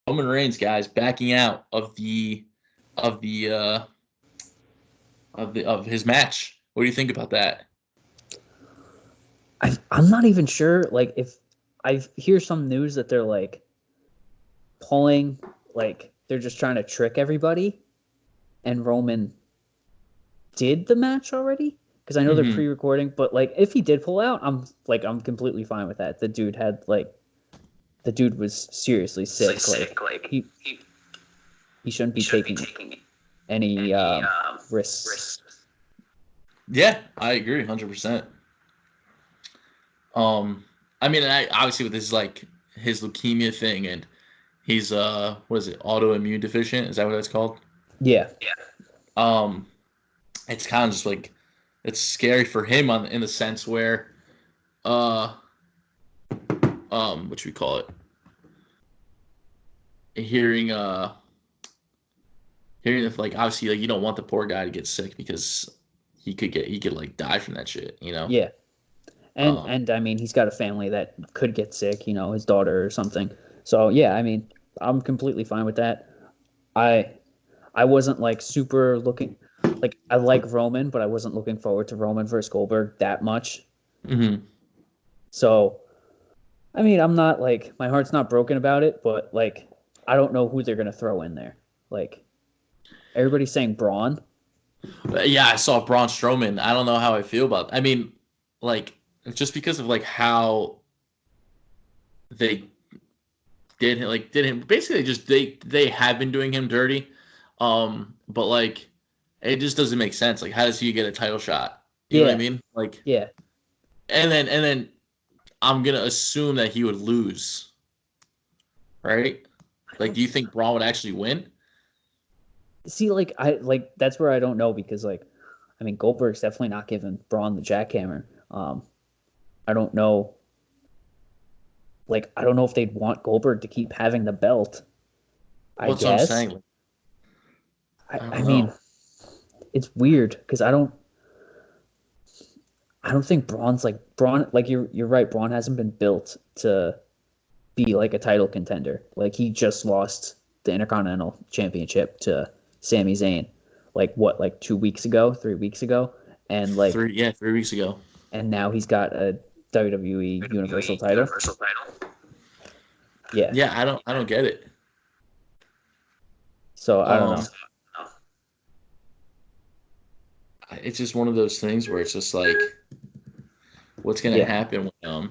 Roman Reigns, guys, backing out of the of the of his match. What do you think about that? I'm not even sure. Like, if I hear some news that they're like pulling, like they're just trying to trick everybody, and Roman did the match already because I know they're pre-recording. But like, if he did pull out, I'm completely fine with that. The dude was seriously sick. He shouldn't be taking any risks. Yeah, I agree 100%. I mean, obviously with this like his leukemia thing, and he's what is it, autoimmune deficient? Is that what that's called? Yeah. It's kind of just like it's scary for him in the sense where what should we call it? Hearing if like obviously like you don't want the poor guy to get sick because he could like die from that shit, you know? Yeah. And I mean, he's got a family that could get sick, his daughter or something. So yeah, I mean, I'm completely fine with that. I wasn't like super looking, like I like Roman, but I wasn't looking forward to Roman versus Goldberg that much. So, I mean, I'm not like my heart's not broken about it, but like I don't know who they're gonna throw in there. Like everybody's saying Braun. Yeah, I saw Braun Strowman. I don't know how I feel about. I mean, like just because of like how they did him basically just they have been doing him dirty, but like it just doesn't make sense. Like, how does he get a title shot? You know what I mean? Like, yeah, and then I'm gonna assume that he would lose, right? Like, do you think Braun would actually win? See, like that's where I don't know because like, I mean, Goldberg's definitely not giving Braun the jackhammer. I don't know. Like, I don't know if they'd want Goldberg to keep having the belt. I What's what I'm guess. saying? I mean, it's weird because I don't think Braun's like Braun. Like you're right. Braun hasn't been built to be like a title contender. Like he just lost the Intercontinental Championship to Sami Zayn. Like 2 weeks ago, 3 weeks ago, and like 3 weeks ago. And now he's got a WWE Universal title. Yeah. Yeah, I don't get it. So I don't know. It's just one of those things where it's just like, what's gonna happen when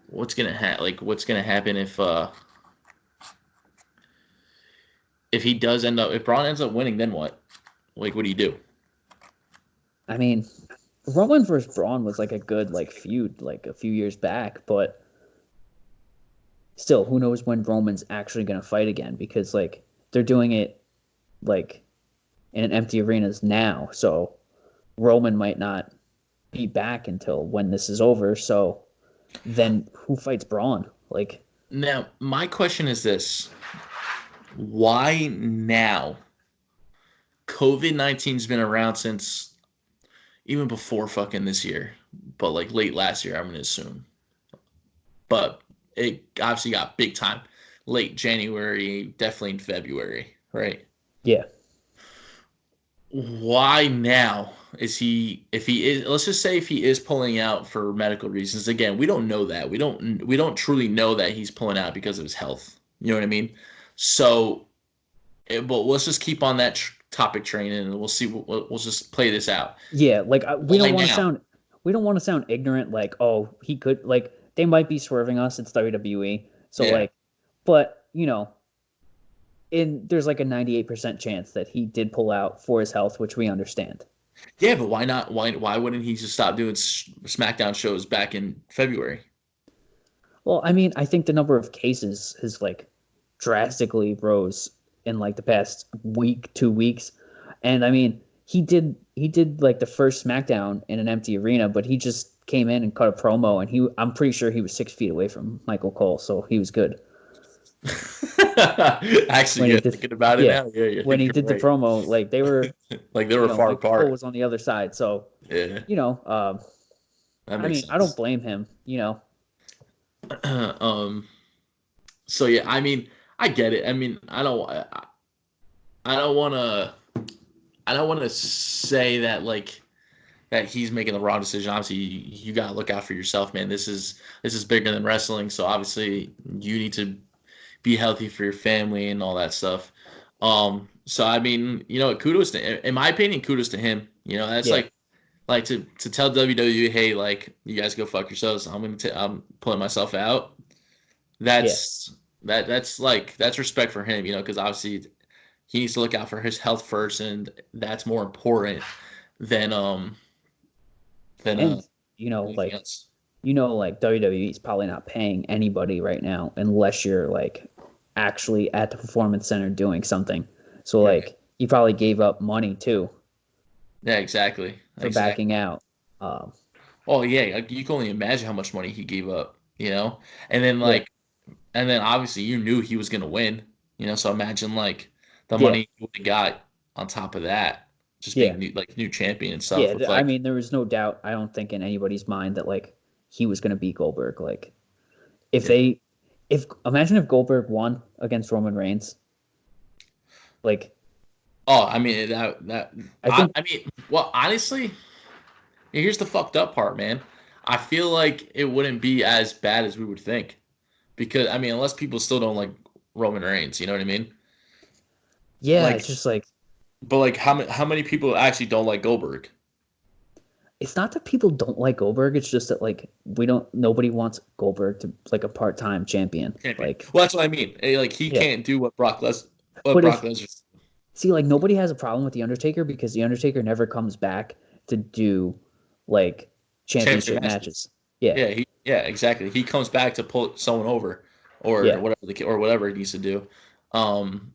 what's gonna happen if he does end up if Braun ends up winning, then what? Like, what do you do? I mean, Roman versus Braun was like a good like feud like a few years back, but still, who knows when Roman's actually gonna fight again? Because like they're doing it like in empty arenas now, so Roman might not be back until when this is over. So then who fights Braun? Like, Now, my question is this: why now? COVID-19's been around since even before fucking this year, but like late last year, I'm gonna assume. But it obviously got big time late January, definitely in February, right? yeah. Why now? Is he if he is let's just say if he is pulling out for medical reasons, again, we don't know that. We don't truly know that he's pulling out because of his health. You know what I mean? So but let's just keep on that topic train and we'll see we'll just play this out. Yeah, like we don't want to sound ignorant. Like, oh, he could like they might be swerving us. It's WWE, so Yeah. like, but there's like a 98% chance that he did pull out for his health, which we understand. Yeah, but why not? Why wouldn't he just stop doing SmackDown shows back in February? Well, I mean, I think the number of cases has like drastically rose in like the past week, 2 weeks, and I mean, he did like the first SmackDown in an empty arena, but he just came in and cut a promo, and I'm pretty sure he was 6 feet away from Michael Cole, so he was good. Actually, yeah, thinking about it now, yeah, when he did right. the promo, like they were like they were far Michael apart. Cole was on the other side, so yeah, I mean, sense. I don't blame him. um, So yeah, I mean, I get it. I mean, I don't want to I don't want to say that like that he's making the wrong decision. Obviously, you got to look out for yourself, man. This is bigger than wrestling, so obviously you need to be healthy for your family and all that stuff. So I mean, kudos to, in my opinion, kudos to him. That's Yeah, like to tell WWE, hey, like you guys go fuck yourselves. I'm pulling myself out. yeah. That's respect for him, because obviously he needs to look out for his health first, and that's more important than than And you know, anything like else. like WWE is probably not paying anybody right now unless you're like actually at the performance center doing something. So Right. like he probably gave up money too Yeah, exactly. for Exactly. backing out. Um, Oh yeah, like, you can only imagine how much money he gave up. And then yeah, obviously you knew he was gonna win. So imagine like the yeah, money you would have got on top of that, just yeah, being new champion and stuff yeah. with I like mean, there was no doubt. I don't think in anybody's mind that like he was going to beat Goldberg. Like if yeah. they, if imagine if Goldberg won against Roman Reigns, like Oh, I mean that I think I mean, well, honestly, here's the fucked up part, man. I feel like it wouldn't be as bad as we would think. Because I mean, unless people still don't like Roman Reigns, you know what I mean? yeah, Like, it's just like but like how many people actually don't like Goldberg? it's not that people don't like Goldberg. It's just that like we don't. Nobody wants Goldberg to like a part-time champion. Champion. Like Well, that's what I mean. Like he yeah, can't do what but Brock if Lesnar. see like nobody has a problem with the Undertaker because the Undertaker never comes back to do like Championship championship matches. matches. Yeah, Yeah, exactly. He comes back to pull someone over, or yeah, whatever he needs to do. Um,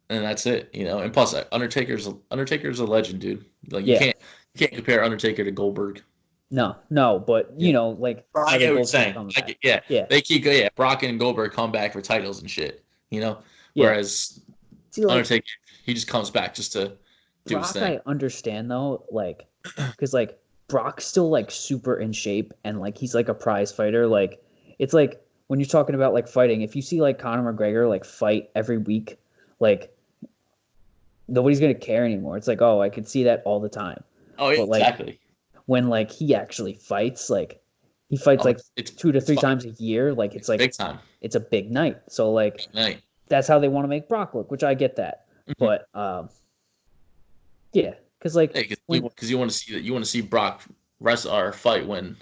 and that's it. And plus, Undertaker's a legend, dude. Like yeah. you can't compare Undertaker to Goldberg. No, no, but Yeah. like Bro, how I they get what you're both keep saying. coming I back. get, yeah, Yeah, yeah, Brock and Goldberg come back for titles and shit. yeah. Whereas See, like Undertaker, he just comes back just to do his Brock, thing. I understand though, like, because like Brock's still like super in shape and like he's like a prize fighter. Like, it's like when you're talking about like fighting, if you see like Conor McGregor like fight every week, like nobody's gonna care anymore. It's like, oh, I could see that all the time. Oh yeah, But like exactly. when like he actually fights, like he fights Oh, like it's 2 to 3 fun. times a year, like It's big time. it's a big night. So like Big night. that's how they want to make Brock look, which I get that. Mhm. But yeah, because like Yeah, when because you want to see that you want to see Brock wrestle or fight when.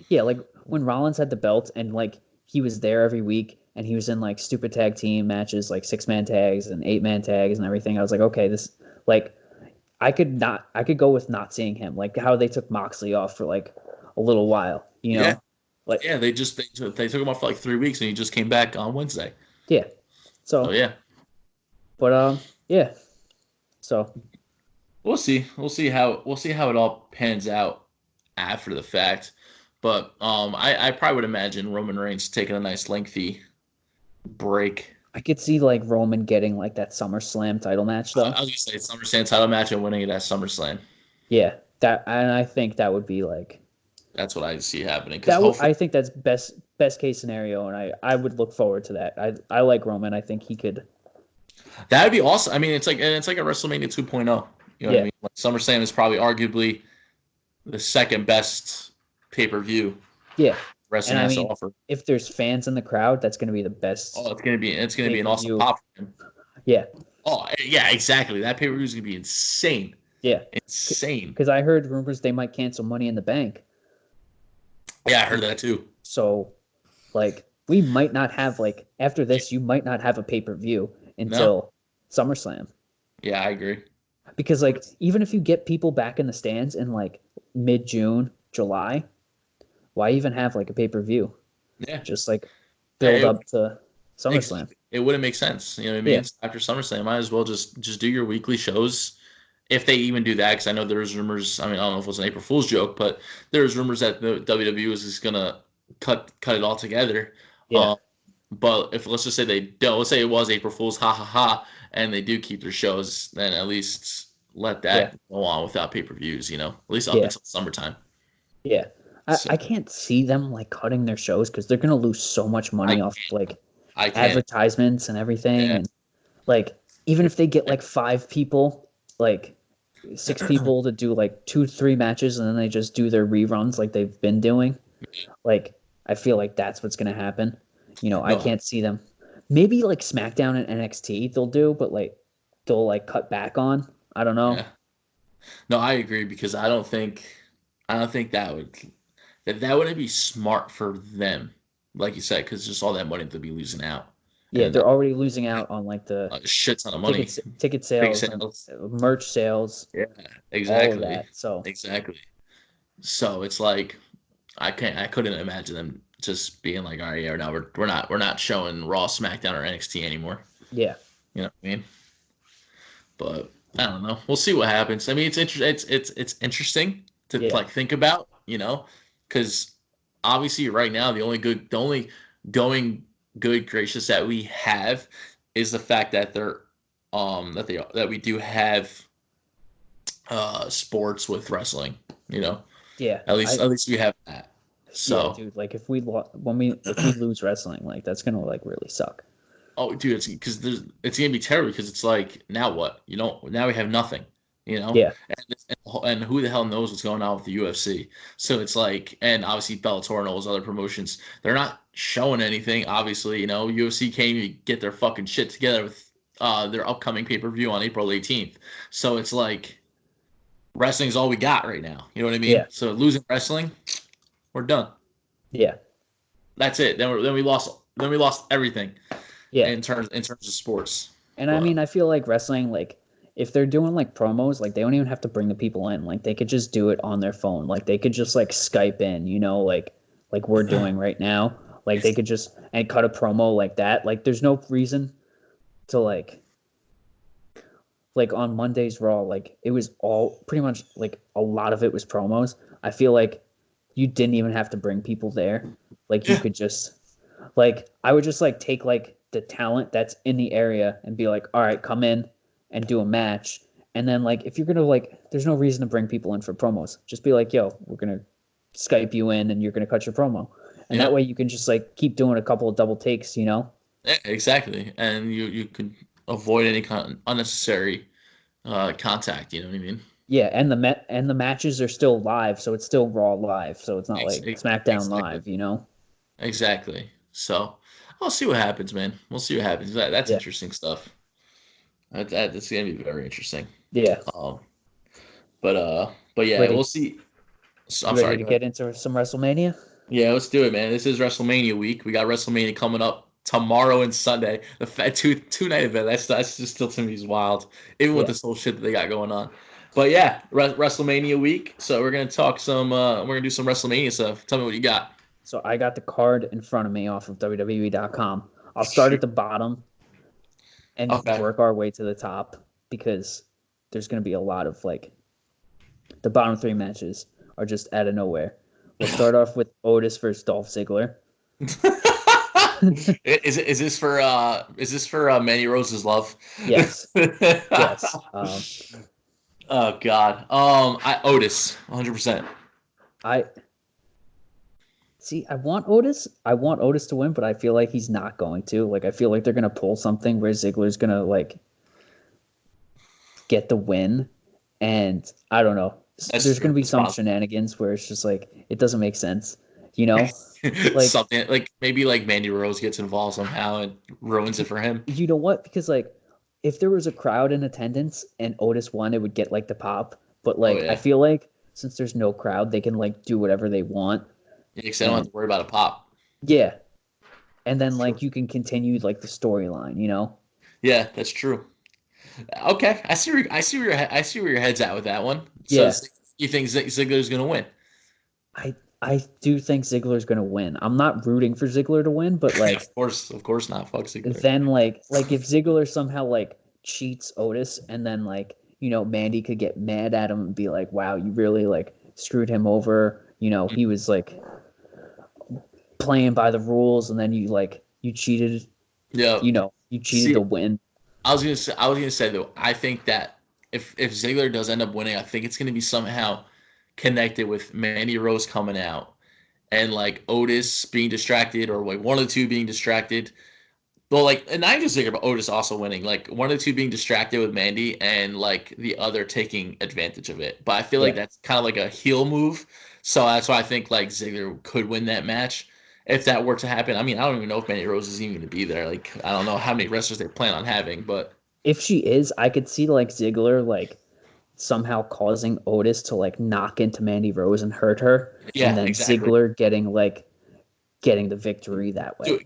yeah, like when Rollins had the belt and like he was there every week and he was in like stupid tag team matches, like 6-man tags and 8-man tags and everything. I was like, okay, this like I could go with not seeing him, like how they took Moxley off for like a little while, you Yeah, know, like yeah. They took him off for like 3 weeks and he just came back on Wednesday. yeah. So So, yeah, but yeah. So we'll see how it all pans out after the fact. But I probably would imagine Roman Reigns taking a nice lengthy break. I could see like Roman getting like that SummerSlam title match I though. was gonna say SummerSlam title match and winning it at SummerSlam. Yeah, that and I think that would be like That's what I see happening because I hopefully think that's best case scenario, and I would look forward to that. I like Roman. I think he could. that would be awesome. I mean, it's like a WrestleMania 2.0. You know what I Yeah, mean? Like SummerSlam is probably arguably the second best pay-per-view yeah, and wrestling I has to mean, offer. if there's fans in the crowd, that's going to be the Oh, best it's gonna be pay an per awesome view. pop for him. Yeah, Oh yeah, exactly. That pay-per-view is gonna be insane, yeah, insane. because I heard rumors they might cancel Money in the Bank. Yeah, I heard that too. So, like, we might not have like after this, you might not have a pay per view No, until SummerSlam. yeah, I agree. Because like even if you get people back in the stands in like mid June, July, why even have like a pay per view? Yeah, Just like build it, up to SummerSlam. exactly. It wouldn't make sense. You know what I Yeah, mean? After SummerSlam, might as well just do your weekly shows. If they even do that, because I know there's rumors. I mean, I don't know if it was an April Fool's joke, but there's rumors that the WWE is just gonna cut it all together. yeah, Um, but if let's just say they don't, let's say it was April Fool's, ha ha ha, and they do keep their shows, then at least let yeah, that go on without pay-per-views. At least up yeah, until summertime. yeah. So I can't see them like cutting their shows because they're gonna lose so much I money off like I can't. advertisements and everything, Yeah. and like even if they get like 5 people, like 6 people to do like 2, 3 matches, and then they just do their reruns like they've been doing. Like I feel like that's what's gonna happen. I No. can't see them. Maybe like SmackDown and NXT they'll do, but like they'll like cut back on. I don't know. Yeah. No, I agree because I don't think that wouldn't be smart for them, like you said, because just all that money they'll be losing out, Yeah, and they're already losing out on like the a shit ton of money, ticket big sales and sales. merch sales, Yeah, all of exactly, that. So exactly. So it's like I couldn't imagine them just being like, all right, yeah, no, we're not showing Raw, SmackDown, or NXT anymore. yeah, You know what I mean? But I don't know. We'll see what happens. I mean, it's interesting to yeah, like think about, because obviously right now the only going good gracious that we have is the fact that that we do have sports with wrestling. You know, yeah. at least we have that. Yeah, So, dude. Like if we lose wrestling, like that's gonna like really suck. oh, dude, it's gonna be terrible because it's like now what? Now we have nothing. Yeah, And who the hell knows what's going on with the UFC? So it's like, and obviously Bellator and all those other promotions, they're not showing anything. Obviously, UFC can't even get their fucking shit together with their upcoming pay-per-view on April 18th. So it's like wrestling's all we got right now. You know what I mean? yeah, So losing wrestling, we're done. yeah, That's it. Then we lost everything yeah. in terms of sports. And I But mean, I feel like wrestling, like if they're doing like promos, like they don't even have to bring the people in. Like they could just do it on their phone. Like they could just like Skype in, like we're doing right now. Like they could just and cut a promo like that. Like there's no reason to like on Monday's Raw, like it was all pretty much like a lot of it was promos. I feel like you didn't even have to bring people there. Like you yeah, could just like I would just like take like the talent that's in the area and be like, all right, come in and do a match. And then like if you're gonna like there's no reason to bring people in for promos. Just be like, yo, we're gonna Skype you in and you're gonna cut your promo. And that yep. way you can just like keep doing a couple of double takes, you know? Yeah, exactly. And you could avoid any kind of unnecessary contact. You know what I mean? Yeah, and the matches are still live, so it's still Raw live, so it's not like SmackDown Exactly. live, you know? Exactly. So I'll see what happens, man. We'll see what happens. That's Yeah, interesting stuff. That's gonna be very interesting. yeah. Um, but yeah, we'll Ready? see. So, I'm You ready sorry. to Go ahead. get into some WrestleMania? Yeah, let's do it, man. This is WrestleMania week. We got WrestleMania coming up tomorrow and Sunday. The two night event. That's just still to me is wild, even with Yeah. this whole shit that they got going on. But yeah, WrestleMania week. So we're gonna talk some. We're gonna do some WrestleMania stuff. Tell me what you got. So I got the card in front of me off of WWE.com. I'll start at Shoot. the bottom and Okay. work our way to the top because there's going to be a lot of like the bottom 3 matches are just out of nowhere. We'll start off with Otis versus Dolph Ziggler. Is this for Manny Rose's love? Yes. Yes. Oh God. Otis, 100%. I see. I want Otis. I want Otis to win, but I feel like he's not going to. Like, I feel like they're gonna pull something where Ziggler's gonna like get the win, and I don't know. That's There's gonna true. be That's some possible. shenanigans where it's just like it doesn't make sense, you know? Like, Something like maybe like Mandy Rose gets involved somehow and ruins it for him. you know what? Because like, if there was a crowd in attendance and Otis won, it would get like the pop. But Oh like, I yeah, feel like since there's no crowd, they can like do whatever they want, yeah, 'cause I don't have and to worry about a pop. yeah, and then That's true. like you can continue like the storyline, you know? Yeah, that's true. Okay, I see where your head's at with that one. So Yeah, you think Ziggler's gonna win? I do think Ziggler's gonna win. I'm not rooting for Ziggler to win, but like Of course not. Fuck Ziggler. then like if Ziggler somehow like cheats Otis and then like Mandy could get mad at him and be like, wow, you really like screwed him over. He was like playing by the rules and then you cheated. Yeah. You cheated See, to win. I was gonna say though, I think that if Ziggler does end up winning, I think it's gonna be somehow connected with Mandy Rose coming out and like Otis being distracted or like one of the two being distracted. Well, like, and I just think about Otis also winning, like one of the two being distracted with Mandy, and like the other taking advantage of it. But I feel like Yeah. that's kind of like a heel move, so that's why I think like Ziggler could win that match if that were to happen. I mean, I don't even know if Mandy Rose is even going to be there. Like, I don't know how many wrestlers they plan on having, but If she is, I could see like Ziggler like somehow causing Otis to like knock into Mandy Rose and hurt her, and yeah, then exactly. Ziggler getting the victory that way.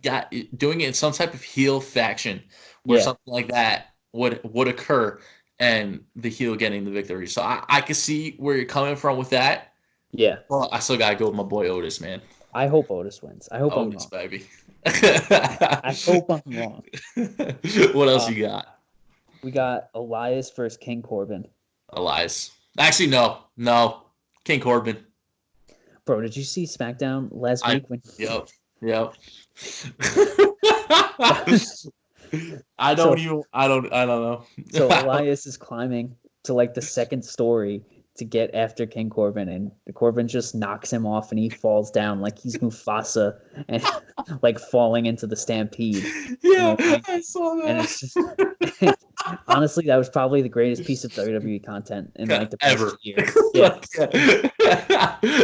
Doing it in some type of heel faction where Yeah, something like that would occur, and the heel getting the victory. So I can see where you're coming from with that. yeah. Well, I still gotta go with my boy Otis, man. I hope Otis wins. I hope I'm Otis, wrong. baby. I hope I'm wrong. What else Uh, you got? we got Elias versus King Corbin. Elias. Actually, no, no. King Corbin. Bro, did you see SmackDown last I. week when Yep. Yep. so I don't know. so Elias is climbing to like the second story to get after King Corbin, and Corbin just knocks him off, and he falls down like he's Mufasa, and like falling into the stampede. You know Yeah, what I mean? I saw And that. it's just honestly, that was probably the greatest piece of WWE content in like the past Ever. year. Yeah. Like,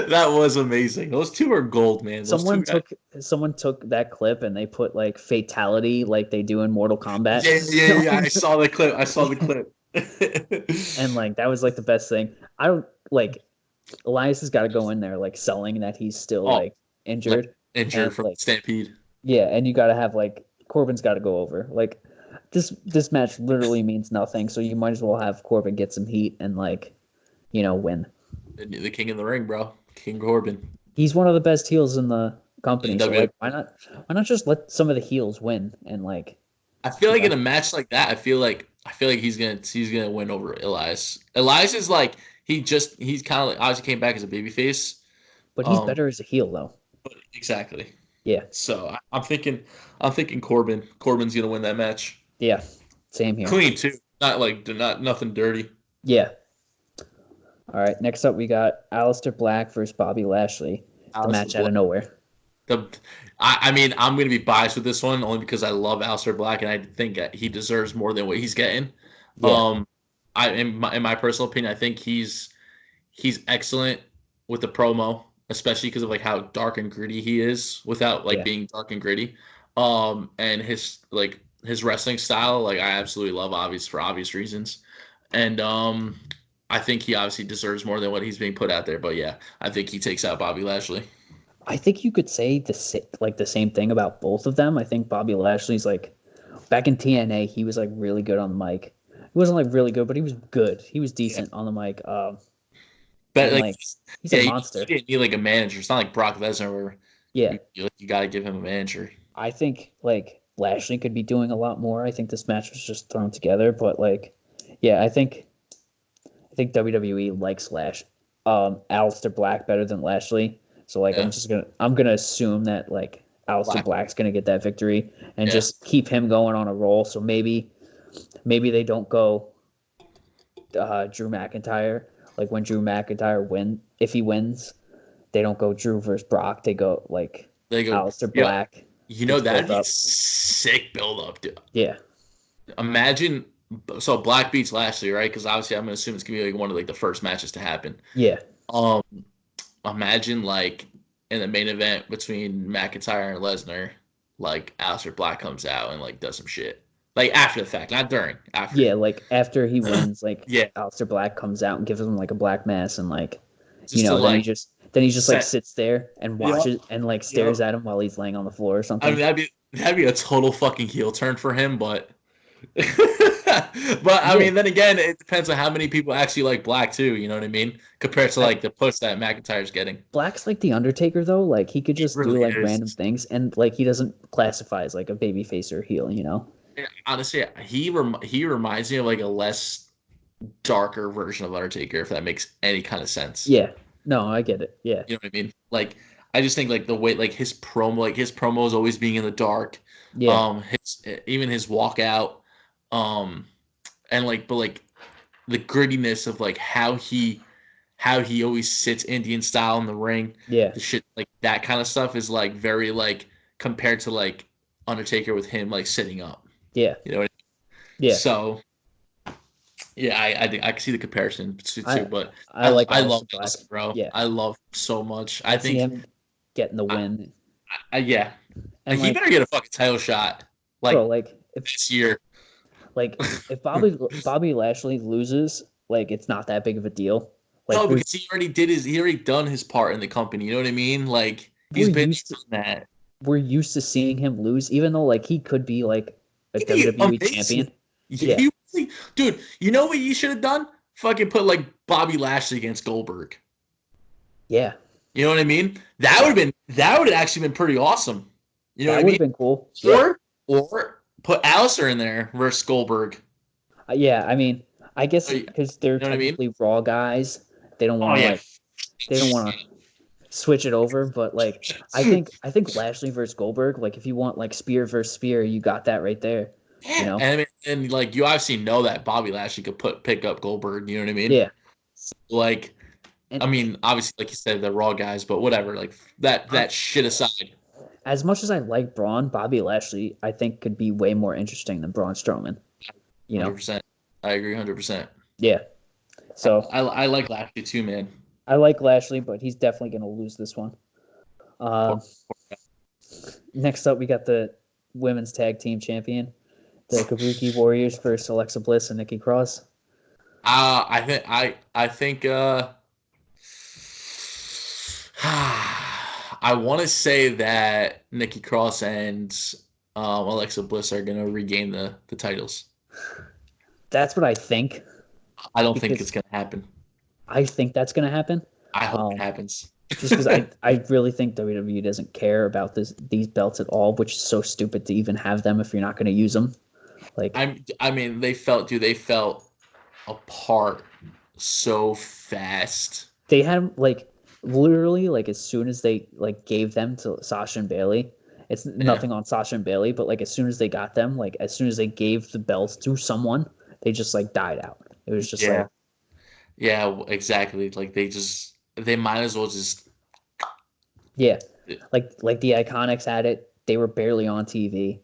that was amazing. Those two are gold, man. Those two Someone guys. took someone took that clip and they put like fatality like they do in Mortal Kombat. Yeah, yeah, yeah. I saw the clip. I saw the clip. And like that was like the best thing. I don't like Elias has got to go in there like selling that he's still Oh, like like injured, injured and from like Stampede. yeah, and you got to have like Corbin's got to go over. Like this match literally means nothing, so you might as well have Corbin get some heat and like win. The king of the ring, bro. King Corbin. He's one of the best heels in the In company, so WWE. like why not just let some of the heels win and like I feel you like in know a match like that, I feel like he's gonna win over Elias. Elias is like he's kind of like obviously came back as a babyface. but he's Um, better as a heel though. exactly. Yeah. So I'm thinking Corbin. Corbin's gonna win that match. Yeah. Same here. Clean too. Not nothing dirty. Yeah. All right. Next up, we got Aleister Black versus Bobby Lashley. The Aleister match out Black. of nowhere. The I mean I'm gonna be biased with this one only because I love Aleister Black and I think that he deserves more than what he's getting. Yeah. Um, in my personal opinion, I think he's excellent with the promo, especially because of like how dark and gritty he is without like Yeah. being dark and gritty. And his wrestling style, like I absolutely love obvious for obvious reasons. And I think he obviously deserves more than what he's being put out there. But yeah, I think he takes out Bobby Lashley. I think you could say the same thing about both of them. I think Bobby Lashley's like back in TNA, he was like really good on the mic. He wasn't like really good, but he was good. He was Yeah. decent on the mic. But And like like he's a yeah, you monster. didn't need like a manager. It's not like Brock Lesnar where Yeah. you got to give him a manager. I think like Lashley could be doing a lot more. I think this match was just thrown together, but like yeah, I think WWE likes Aleister Black better than Lashley. So like Yeah. I'm gonna assume that like Aleister Black. Black's gonna get that victory and Yeah. just keep him going on a roll. So maybe they don't go Drew McIntyre. Like when Drew McIntyre if he wins, they don't go Drew versus Brock. They go like They go. Aleister Yeah. Black gets That'd built be a up. sick build up, dude. Yeah, Imagine so Black beats Lashley, right? Because obviously I'm gonna assume it's gonna be like one of like the first matches to happen. yeah, Um, imagine like in the main event between McIntyre and Lesnar, like Aleister Black comes out and like does some shit. Like after the fact, not during. After. yeah. Like after he wins, like Yeah, Aleister Black comes out and gives him like a black mass and like just to then like he just like set. sits there and Yep. watches and like Yep. stares at him while he's laying on the floor or I mean something. that'd be a total fucking heel turn for him, but but I Yeah, mean then again it depends on how many people actually like Black too. You know what I mean? Compared to I, like the push that McIntyre's getting. Black's like the Undertaker though. Like he could He just do really like random is. things and like he doesn't classify as like a baby face or heel. Yeah, honestly, he reminds me of like a less darker version of Undertaker, if that makes any kind of sense. Yeah. No, I get it. Yeah. You know what I mean? Like I just think like the way like his promo is always being in the dark. Yeah. Even his walkout, and like but like the grittiness of like how he always sits Indian style in the ring, Yeah. the shit like that kind of stuff is like very like compared to like Undertaker with him like sitting up. Yeah. You know what I mean? Yeah. So yeah, I think I can see the comparison too, I but I like I love Aleister Black. Allison, bro. Yeah. I love him so much. I I see think him getting the I, win. yeah, And he like, better get a fucking title shot bro, like like this year. if Bobby Lashley loses, like it's not that big of a deal. No, Like because he already done his part in the company. You know what I mean? Like we're he's been used to doing that. we're used to seeing him lose, even though like he could be like a He'd be WWE amazing. champion. Yeah. He really, dude. You know what you should have done? Fucking put like Bobby Lashley against Goldberg. Yeah. You know what I mean? Yeah. That would have actually been pretty awesome. You know what That I would mean? have been cool. Yeah. Or put Alistair in there versus Goldberg. Yeah, I mean, I guess You because they're know what I mean? technically Raw guys, they don't Oh want to yeah. like they don't want to switch it over. But like, I think Lashley versus Goldberg, like if you want like spear versus spear, you got that right there. You Yeah, know? and I mean, and like you obviously know that Bobby Lashley could pick up Goldberg. You know what I mean? Yeah. Like, And I mean, obviously, like you said, they're Raw guys, but whatever. Like um, that shit aside. as much as I like Braun, Bobby Lashley, I think could be way more interesting than Braun Strowman. You know? 100%. I agree 100%. Yeah. So I like Lashley too, man. I like Lashley, but he's definitely going to lose this one. Poor- Next up, we got the women's tag team champion, the Kabuki Warriors versus Alexa Bliss and Nikki Cross. I think I want to say that Nikki Cross and Alexa Bliss are gonna regain the titles. That's what I think I don't think because it's gonna happen. I think that's going to happen. I hope it happens. Just because I really think WWE doesn't care about these belts at all, which is so stupid to even have them if you're not going to use them. Like I mean, they felt apart so fast. they had like literally like as soon as they like gave them to Sasha and Bailey, it's Yeah. nothing on Sasha and Bailey, but like as soon as they got them, like as soon as they gave the belts to someone, they just like died out. It was just Yeah. like Yeah, exactly. Like they might as well just yeah, like the Iconics had it. They were barely on TV.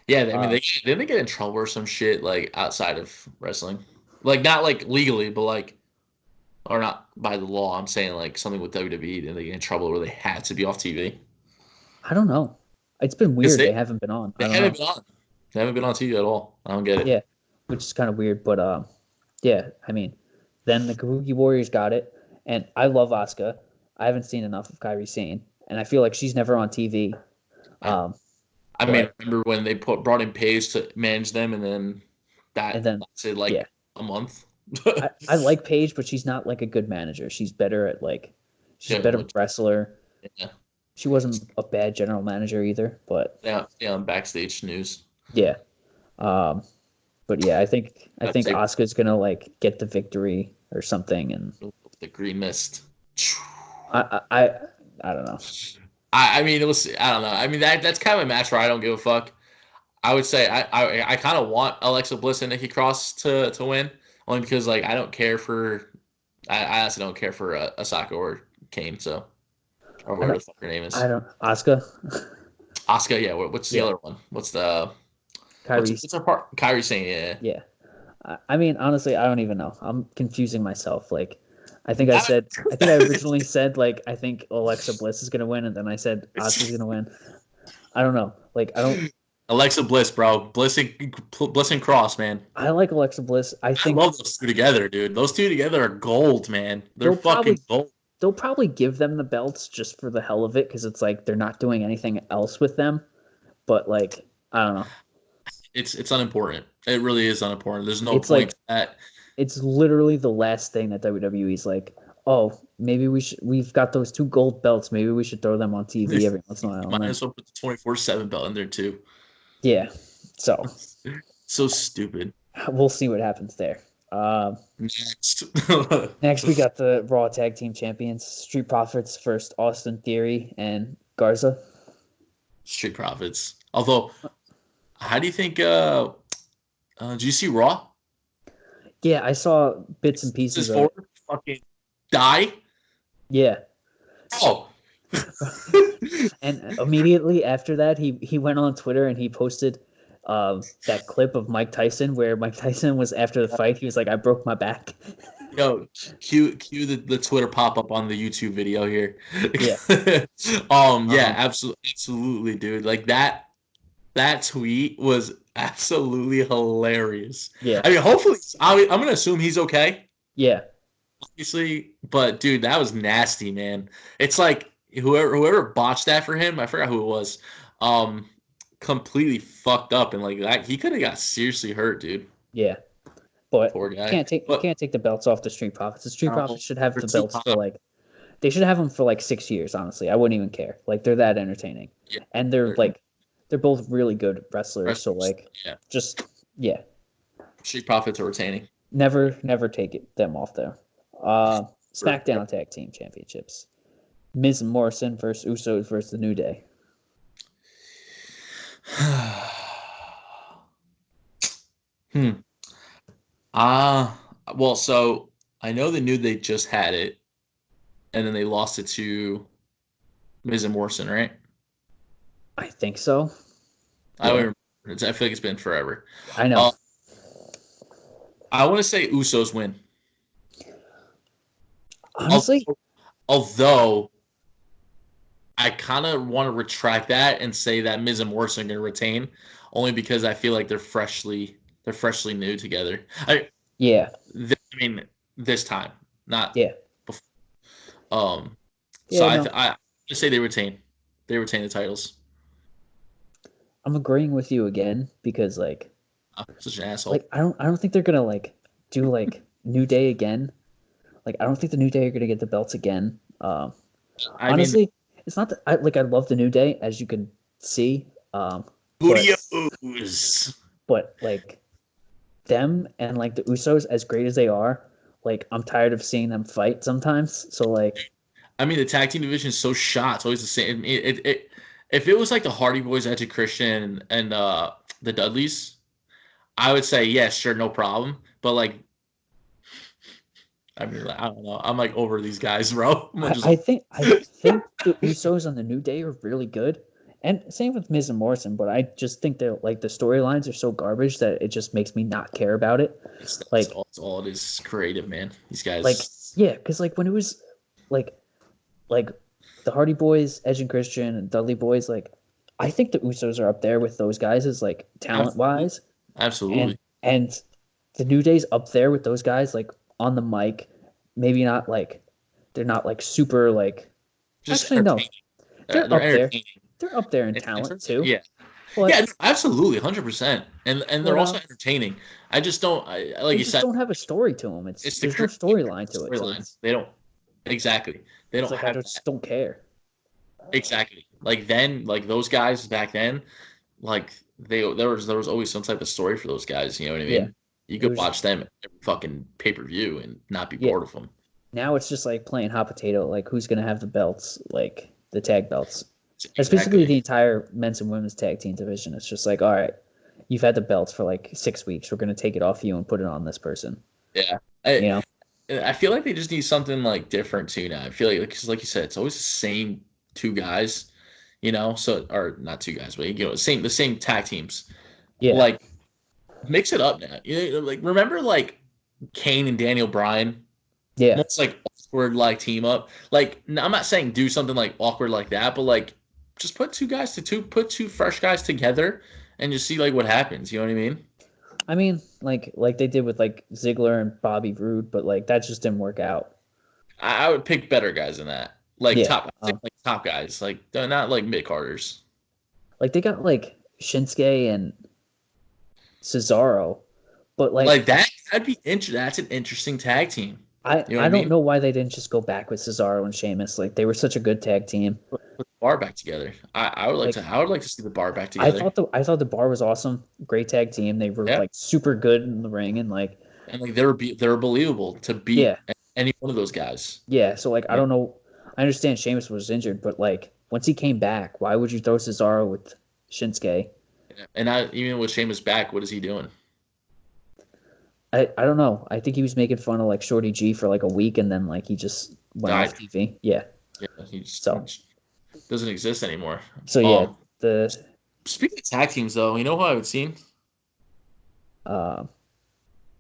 yeah, I mean Uh, didn't they get in trouble or some shit like outside of wrestling? Like not like legally, but like or not by the law. I'm saying like something with WWE, didn't they get in trouble where they had to be off TV? I don't know. It's been Because weird. They haven't been on. they I don't haven't know. been on. They haven't been on TV at all. I don't get it. Yeah, which is kind of weird, but yeah. I mean, then the Kabuki Warriors got it, and I love Asuka. I haven't seen enough of Kairi Sane, and I feel like she's never on TV. I, Um, I mean, but remember when they brought in Paige to manage them, and then and that then lasted yeah, like a month. I like Paige, but she's not like a good manager. She's better at like she's a Yeah, better like, wrestler. yeah, She wasn't a bad general manager either, but yeah, yeah. Backstage news. yeah. Um, but yeah, I think That's it. Asuka's gonna like get the victory or something, and The green mist. I I I don't know. I mean, it was. I don't know. I mean, that's kind of a match where I don't give a fuck. I would say I kind of want Alexa Bliss and Nikki Cross to win, only because like I don't care for. I honestly don't care for Asaka or Kane, so or I whatever don't the fuck her name is. I don't Asuka. Asuka, yeah. What's the Yeah, other one? What's the Kyrie. what's her part? Kyrie saying, yeah. Yeah, I mean honestly, I don't even know. I'm confusing myself. Like, I think I originally said like I think Alexa Bliss is gonna win, and then I said Asuka's gonna win. I don't know. Like I don't. Alexa Bliss, bro. Bliss and Cross, man. I like Alexa Bliss. I I think love those two together, dude. Those two together are gold, man. They're they'll fucking probably gold. they'll probably give them the belts just for the hell of it because it's like they're not doing anything else with them. But like I don't know. It's unimportant. It really is unimportant. There's no It's point like to that. it's literally the last thing that WWE's like, oh, maybe we've got those two gold belts. Maybe we should throw them on TV every once in a while. And Might then, as well put the 24/7 belt in there too. yeah, so So stupid. we'll see what happens there. Next. Next, we got the Raw Tag Team Champions, Street Profits first, Austin Theory and Garza. Street Profits. Although, how do you think? Did you see Raw? Yeah, I saw bits and This pieces is of for it. fucking die. Yeah, Oh, And immediately after that, he went on Twitter and he posted that clip of Mike Tyson where Mike Tyson was after the fight. He was like, "I broke my back." Yo, cue the Twitter pop up on the YouTube video here. Yeah. Yeah, Um. absolutely, dude. Like that tweet was absolutely hilarious. Yeah. I mean, hopefully, I'm gonna assume he's okay, Yeah. obviously. But dude, that was nasty, man. It's like whoever botched that for him, I forgot who it was. Um, completely fucked up and like that. He could have got seriously hurt, dude. Yeah. But Poor you guy. can't take you But can't take the belts off the Street Profits. The Street no, Profits should have they're the too belts for hot. like they should have them for like 6 years. Honestly, I wouldn't even care. Like they're that entertaining, Yeah, and they're they're both really good wrestlers. So wrestlers. like Yeah, just yeah, Street Profits are retaining. never take them off there. SmackDown Tag Team Championships: Miz and Morrison versus Usos versus the New Day. Hmm. Well, so I know they knew they just had it, and then they lost it to Miz and Morrison, right? I think so. I don't Yeah, remember. I feel like it's been forever. I know. Uh, I want to say Usos win. Honestly, Although I kind of want to retract that and say that Miz and Morrison are going to retain, only because I feel like they're freshly new together. yeah, I mean, this time, not yeah, before. So yeah. No, I just say they retain. They retain the titles. I'm agreeing with you again because I'm such an asshole. I don't think they're gonna do New Day again. Like I don't think the New Day are gonna get the belts again. I mean, Honestly, it's not that I love the New Day as you can see. But Studios. like them and like the Usos, as great as they are, like I'm tired of seeing them fight sometimes. So like I mean, the tag team division is so shot. It's always the same. If it was like the Hardy Boys, Edge and Christian, and the Dudleys, I would say yes, sure, no problem. But like, I mean, like, I don't know. I'm like over these guys, bro. I'm I, just I think I think the Usos on the New Day are really good. And same with Miz and Morrison, but I just think they're like the storylines are so garbage that it just makes me not care about it. Like it's all it is creative, man. These like guys. yeah, because like when it was like like the Hardy Boys, Edge and Christian, and Dudley Boys, like I think the Usos are up there with those guys as like talent Absolutely. wise, and Absolutely. and the New Day's up there with those guys like on the mic. Maybe not like they're not like super like Just actually no, entertaining. they're They're up there. entertaining. They're up there in In talent terms of, too. yeah. Yeah, But no, absolutely, 100%. And they're but also entertaining. I just don't, like they you just said, don't have a story to them. it's the There's no storyline to it, so storylines. They don't exactly. They it's don't like I have just that don't care. exactly. Like then, like those guys back then, like there was always some type of story for those guys. You know what I Yeah, mean? You it could was watch them every fucking pay-per-view and not be yeah. bored of them. Now it's just like playing hot potato. Like who's gonna have the belts? Like the tag belts. That's basically Exactly. the entire men's and women's tag team division. It's just like, all right, you've had the belts for like 6 weeks. We're gonna take it off you and put it on this person. Yeah. You know? I feel like they just need something like different too now. I feel like because like you said, it's always the same two guys, so or not two guys, but the same tag teams. Yeah, Like mix it up now. Like remember like Kane and Daniel Bryan, yeah. almost like awkward like team up. Like I'm not saying do something like awkward like that, but like just put two fresh guys together and just see like what happens. You know what I mean? I mean, like they did with like Ziggler and Bobby Roode, but like that just didn't work out. I would pick better guys than that. Like Yeah, top guys. Like they're not like mid carders. like they got like Shinsuke and Cesaro, but Like like that'd be interesting. That's an interesting tag team. I You know what I I don't mean? know why they didn't just go back with Cesaro and Sheamus. Like they were such a good tag team. Put the bar back together. I would like Like to. I would like to see the bar back together. I thought the Bar was awesome. Great tag team. They were Yeah, like super good in the ring and like and like they were believable to beat yeah any one of those guys. yeah. So like I Yeah, don't know. I understand Sheamus was injured, but like once he came back, why would you throw Cesaro with Shinsuke? and even with Sheamus back, what is he doing? I don't know. I think he was making fun of like Shorty G for like a week and then like he just went off Died. TV. Yeah. Yeah, he just So doesn't exist anymore. So yeah, Um, the Speaking of tag teams, though, you know who I would seen? uh,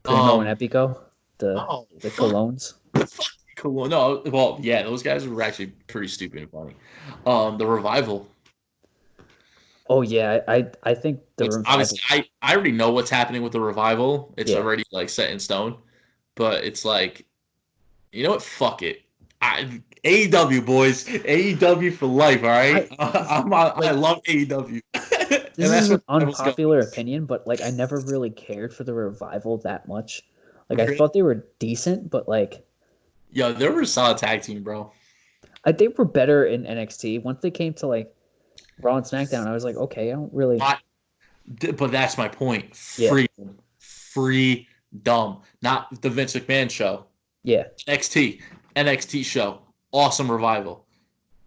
Primo and Um, Epico, oh the fuck, Colognes. fuck, cool. No, well, yeah, those guys were actually pretty stupid and funny. The revival, Oh yeah, I think the which obviously revival. I already know what's happening with the revival. It's Yeah, already like set in stone, but it's like, you know what? Fuck it. AEW boys, AEW for life. All right, I I like love AEW, and this that's is where an I was going. unpopular opinion, but like I never really cared for the revival that much. Like I Really? thought they were decent, but like Yo, they were a solid tag team, bro. they were better in NXT. Once they came to like Raw and SmackDown, I was like, okay, I don't really. I, but that's my point. Yeah, Freedom, freedom, not the Vince McMahon show. yeah. NXT, NXT show, awesome revival.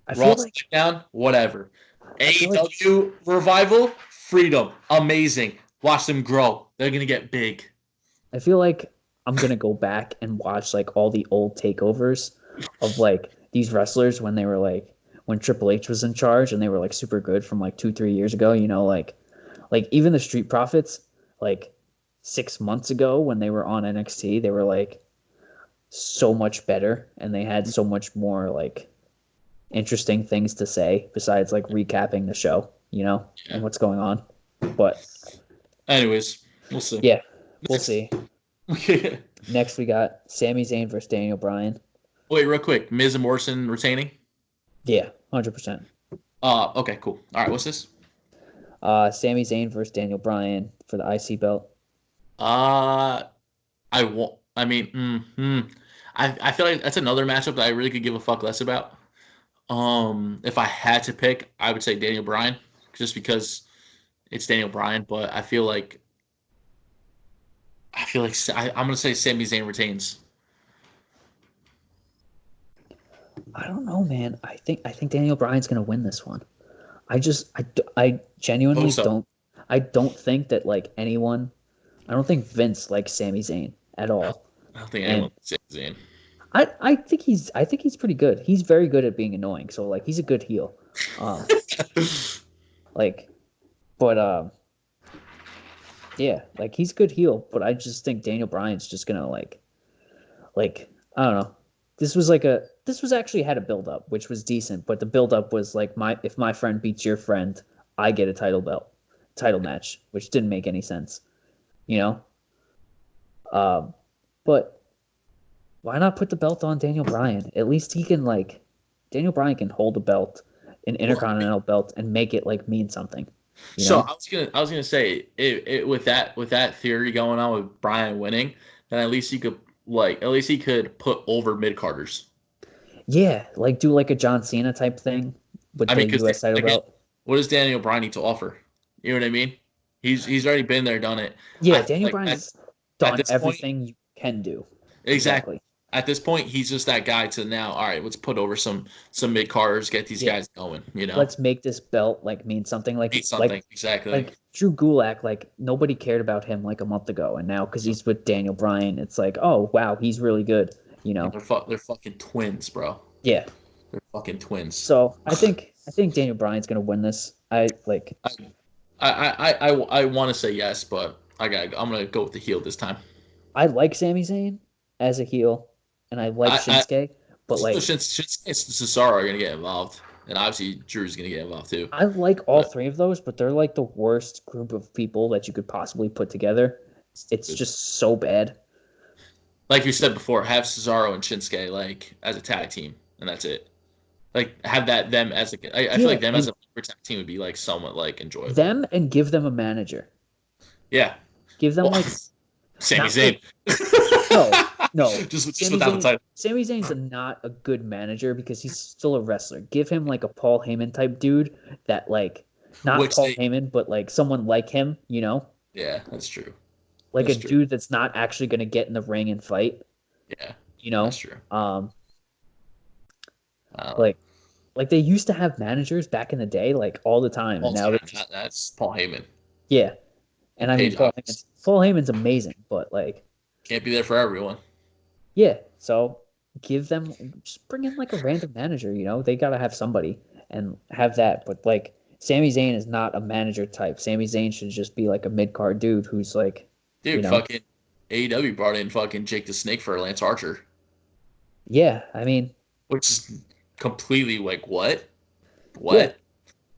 I Raw feel like SmackDown, whatever. I feel like AEW revival, freedom, amazing. Watch them grow. They're gonna get big. I feel like I'm gonna go back and watch like all the old takeovers of like these wrestlers when they were like when Triple H was in charge and they were like super good from like 2 3 years ago. You know, like even the Street Profits like 6 months ago when they were on NXT, they were like so much better and they had so much more like interesting things to say besides like recapping the show, you know, and Yeah. what's going on. But Anyways, we'll see. yeah, we'll Next. see. Next, we got Sami Zayn versus Daniel Bryan. Wait, real quick. Miz and Morrison retaining. Yeah, 100%. Okay, cool. All right, what's this? Sami Zayn versus Daniel Bryan for the IC belt. Uh, I won't. I mean, I feel like that's another matchup that I really could give a fuck less about. If I had to pick, I would say Daniel Bryan, just because it's Daniel Bryan. But I'm gonna say Sami Zayn retains. I don't know, man. I think Daniel Bryan's gonna win this one. I Hope genuinely so. don't. I don't think that like anyone. I don't think Vince likes Sami Zayn at I don't, all. I don't think And anyone likes Sami Zayn. I think he's pretty good. He's very good at being annoying. So like he's a good heel. Um, like, but yeah, like he's a good heel. But I just think Daniel Bryan's just gonna like I don't know. This was actually had a build up, which was decent, but the build up was like my if my friend beats your friend, I get a title match, which didn't make any sense, you know. Um, but why not put the belt on Daniel Bryan? At least he can like Daniel Bryan can hold a belt, an Well, intercontinental belt, and make it like mean something, you so know. I was gonna say with that theory going on with Bryan winning, then at least he could put over mid carders. Yeah, like do like a John Cena type thing with I the mean, because U.S. title again, belt. what does Daniel Bryan need to offer? You know what I mean? He's already been there, done it. I Yeah, feel Daniel like Bryan's at done this point, everything you can do. exactly. Exactly. At this point, he's just that guy to now. All right, let's put over some mid carders, get these Yeah. guys going. You know, Let's make this belt like mean something. eat something exactly. Like Drew Gulak, like nobody cared about him like a month ago, and now because he's with Daniel Bryan, it's like, oh wow, he's really good. You know. They're fucking twins, bro. Yeah. They're fucking twins. So I think Daniel Bryan's gonna win this. I like I want to say yes, but I'm gonna go with the heel this time. I like Sami Zayn as a heel, and I like I Shinsuke, but like since Cesaro are gonna get involved, and obviously Drew's gonna get involved too. I like all But three of those, but they're like the worst group of people that you could possibly put together. It's just so bad. like you said before, have Cesaro and Shinsuke like as a tag team, and that's it. Like have that them as I feel Yeah, like them as and a tag team would be like somewhat like enjoyable. them and give them a manager. Yeah. Give them Well, like Sami not like Zayn. no, no. Just without the title. Sami Zayn's not a good manager because he's still a wrestler. Give him like a Paul Heyman type dude that like not Which Paul they Heyman, but like someone like him, you know? Yeah, that's true. Like a That's true. dude that's not actually gonna get in the ring and fight, Yeah, you know? that's true. Um Um, like like they used to have managers back in the day, like all the time, and all now they time. just That's Paul Heyman yeah. And and I mean Paige Hawkins. Paul Heyman's amazing, but like Can't be there for everyone. yeah, so give them just bring in like a random manager, you know? They gotta have somebody. and have that. But like Sami Zayn is not a manager type. Sami Zayn should just be like a mid card dude who's like, you Dude, know, fucking AEW brought in fucking Jake the Snake for Lance Archer, yeah. I mean, which is completely like what? yeah, What?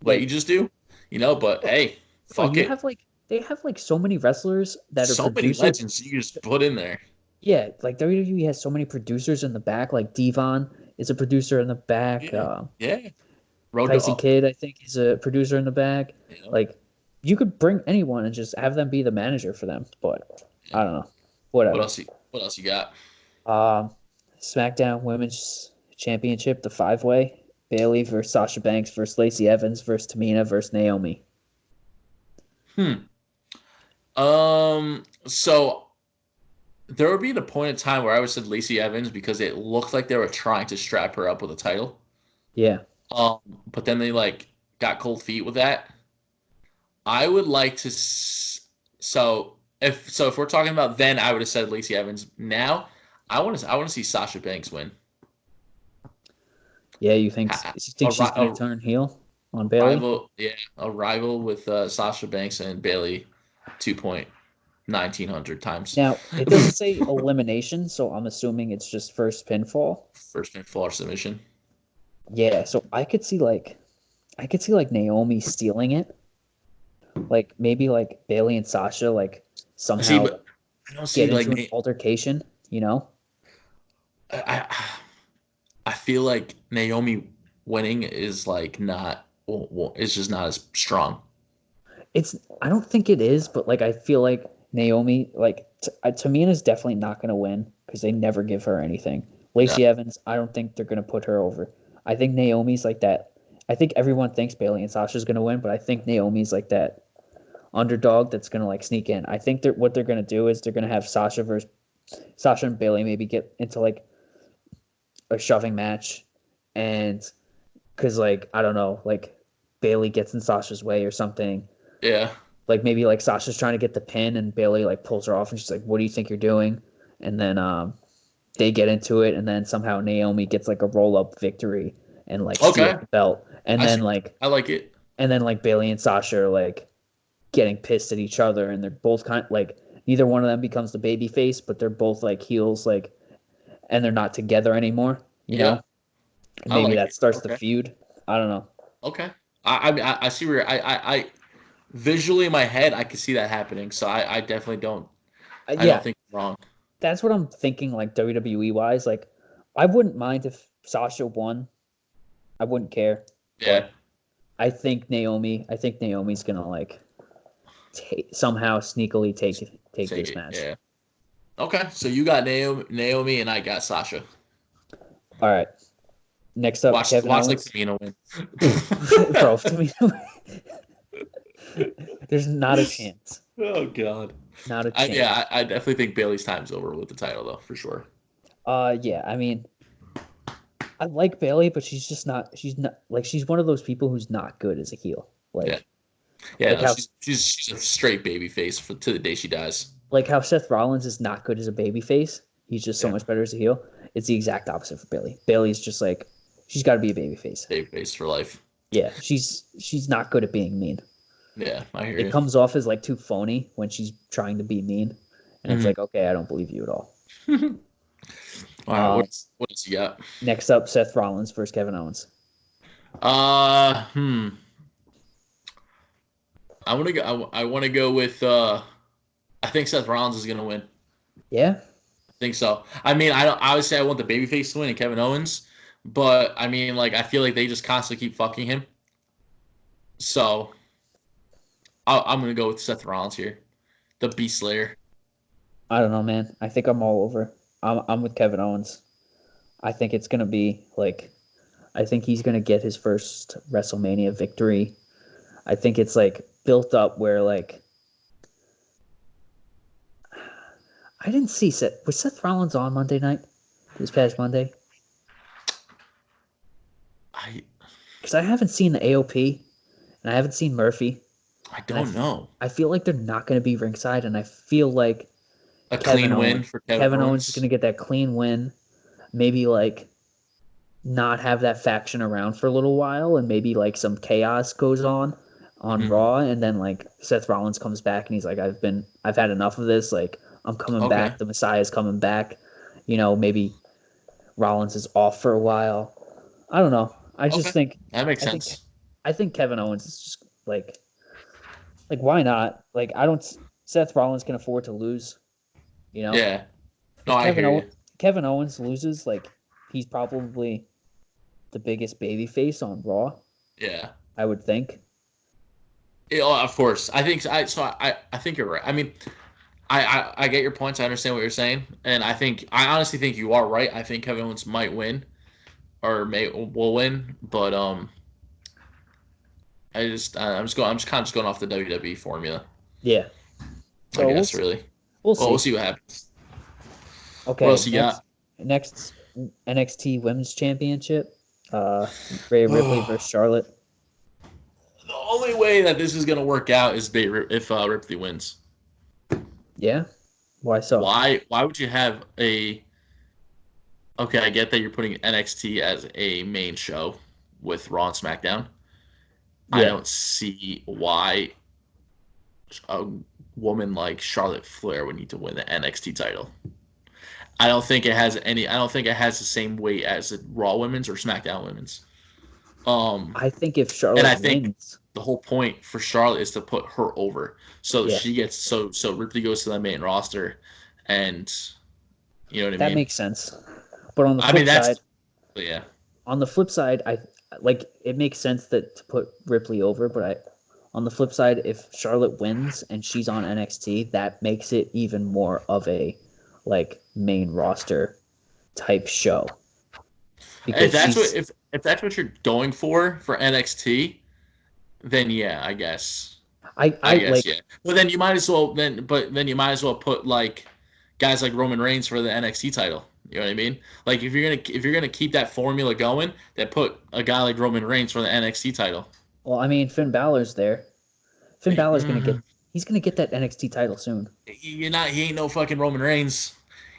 What you like just do? But hey, bro, fuck you it. have like they have like so many wrestlers that are So many producers. legends you just put in there. Yeah, like WWE has so many producers in the back. Like Devon is a producer in the back. Yeah. Yeah. Road to Tyson Kidd, I think, is a producer in the back. you know, Like, you could bring anyone and just have them be the manager for them. But yeah. I don't know. What Whatever. else what else you got? Um, SmackDown Women's Championship, the 5-way. Bailey versus Sasha Banks versus Lacey Evans versus Tamina versus Naomi. Hmm. So there would be a point in time where I would say Lacey Evans because it looked like they were trying to strap her up with a title. Yeah. Um, but then they like got cold feet with that. I would like to. If we're talking about then, I would have said Lacey Evans. Now, I want to see Sasha Banks win. Yeah, A, you think she's going to a turn heel on Bailey? rival, yeah, a rival with Sasha Banks and Bailey, 2.1900 times. Now, it doesn't say elimination, so I'm assuming it's just first pinfall. First pinfall submission. Yeah, so I could see like Naomi stealing it. Like maybe like Bailey and Sasha like See, somehow but I don't see get like into an altercation, you know? I feel like Naomi winning is like not well, it's just not as strong. It's I don't think it is, but like I feel like Naomi like Tamina's definitely not going to win because they never give her anything. No. Lacey Evans, I don't think they're going to put her over. I think Naomi's like that. I think everyone thinks Bailey and Sasha's going to win, but I think Naomi's like that underdog that's going to like sneak in. I think that what they're going to do is they're going to have Sasha and Bailey maybe get into like a shoving match, and because like I don't know, like Bailey gets in Sasha's way or something. Yeah. Like maybe like Sasha's trying to get the pin and Bailey like pulls her off and she's like, "What do you think you're doing?" And then they get into it, and then somehow Naomi gets like a roll up victory and like steals Okay. the belt, I see. I like it. and then like Bailey and Sasha are like getting pissed at each other, and they're both kind of like neither one of them becomes the baby face, but they're both like heels, like, and they're not together anymore, you Yeah. know? And I maybe like that it. starts the Okay. feud. I don't know. Okay. I mean I see where I visually in my head I could see that happening. So I definitely I don't Yeah, think I'm wrong. that's what I'm thinking, like WWE wise. Like, I wouldn't mind if Sasha won. I wouldn't care, Yeah. but I think Naomi's gonna like somehow sneakily take Take this it. match. Yeah. Okay. So you got Naomi and I got Sasha. All right. Next up, Kevin Watch like Owens. Tamina win. Bro, to me, there's not a chance. Oh God. Not a chance. I definitely think Bailey's time's over with the title though, for sure. Yeah. I mean, I like Bailey, but she's just not. She's not like she's one of those people who's not good as a heel. Yeah. Like, Yeah, like no, how she's a straight baby face to the day she dies. like how Seth Rollins is not good as a baby face. He's just so Yeah. much better as a heel. It's the exact opposite for Bailey. Bailey's just like she's got to be a baby face. Baby face for life. Yeah, she's not good at being mean. Yeah, I hear It you. comes off as like too phony when she's trying to be mean, and it's Mhm. like, okay, I don't believe you at all. All right, Uh, what else you got? Next up, Seth Rollins versus Kevin Owens. Uh, hmm. I want to go. I want to go with. I think Seth Rollins is gonna win. Yeah, I think so. I mean, I don't. Obviously, I want the babyface to win and Kevin Owens, but I mean, like, I feel like they just constantly keep fucking him. So I'm gonna go with Seth Rollins here, the Beast Slayer. I don't know, man. I think I'm all over. I'm with Kevin Owens. I think it's gonna be like, I think he's gonna get his first WrestleMania victory. I think it's like built up where like I didn't see Seth. Was Seth Rollins on Monday night? This past Monday? I Because I haven't seen the AOP and I haven't seen Murphy. I And don't know. I feel like they're not going to be ringside. And I feel like A clean win for Kevin Kevin Owens is Owens. going to get that clean win. Maybe like not have that faction around for a little while, and maybe like some chaos goes on Hmm. Raw, and then like Seth Rollins comes back and he's like, I've had enough of this. Like I'm coming Okay. back. The Messiah's coming back. Maybe Rollins is off for a while. I don't know. I just Okay. think That makes I think sense. I think Kevin Owens is just like why not? Like I don't. Seth Rollins can afford to lose. You know, Yeah. No, if I hear you. Kevin Owens loses, like he's probably the biggest baby face on Raw. Yeah. I would think. Yeah, oh, of course. I think you're right. I mean, I get your points. I understand what you're saying, and I honestly think you are right. I think Kevin Owens might win or may will win, but I'm just kind of just going off the WWE formula, Yeah. I So guess really. we'll Well, we'll see. see what happens. What Okay, else you got? next NXT Women's Championship. Rhea Ripley versus The Charlotte. only way that this is gonna work out is if Ripley wins. Yeah. Why so? Why would you have a okay? I get that you're putting NXT as a main show with Raw and SmackDown. I Yeah. don't see why a woman like Charlotte Flair would need to win the NXT title. I don't think it has any. I don't think it has the same weight as the Raw Women's or SmackDown Women's. Um, I think if and Charlotte I think wins, the whole point for Charlotte is to put her over, so yeah, she gets so Ripley goes to the main roster, and you know what I that mean. makes sense. But on the I mean flip side, that's yeah. I like it makes sense that to put Ripley over, but I on the flip side, if Charlotte wins and she's on NXT, that makes it even more of a like main roster type show because If that's what she's if that's what you're going for NXT, then yeah, I guess. I I guess like yeah. But then you might as well you might as well put like guys like Roman Reigns for the NXT title. You know what I mean? Like if you're gonna keep that formula going, then put a guy like Roman Reigns for the NXT title. well, I mean Finn Balor's there. Finn Balor's gonna Mm, get that NXT title soon. you're not. He ain't no fucking Roman Reigns.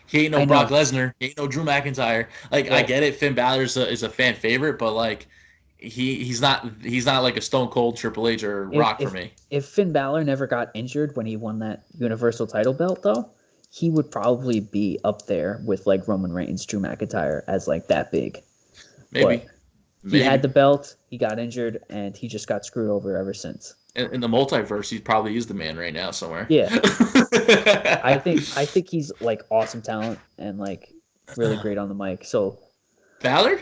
He ain't no I Brock know. Lesnar. He ain't no Drew McIntyre. Like I Well, get it. Finn Balor is a fan favorite, but like he's not like a Stone Cold Triple H or if Rock for if me. if Finn Balor never got injured when he won that Universal title belt though, he would probably be up there with like Roman Reigns, Drew McIntyre as like that big. But Maybe, he had maybe. the belt, he got injured, and he just got screwed over ever since. In the multiverse, he probably is the man right now somewhere. Yeah, I think he's like awesome talent and like really great on the mic. So Balor?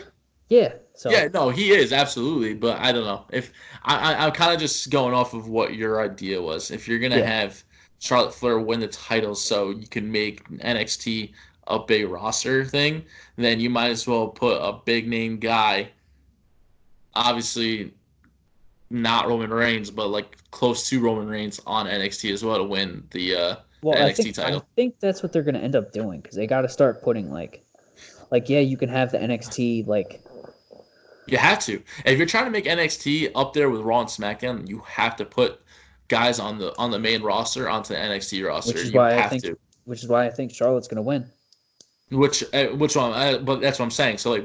yeah, Yeah, so no, he is absolutely. But I don't know if I'm kind of just going off of what your idea was. If you're gonna yeah, have Charlotte Flair win the title, so you can make NXT a big roster thing, then you might as well put a big name guy. Obviously, not Roman Reigns, but like close to Roman Reigns on NXT as well to win the well, NXT I title. think that's what they're gonna end up doing because they got to start putting like yeah, you can have the NXT like You have to. If you're trying to make NXT up there with Raw and SmackDown, you have to put guys on the main roster onto the NXT roster. which is You why I have think to. Charlotte's gonna win. Which one? But that's what I'm saying. So like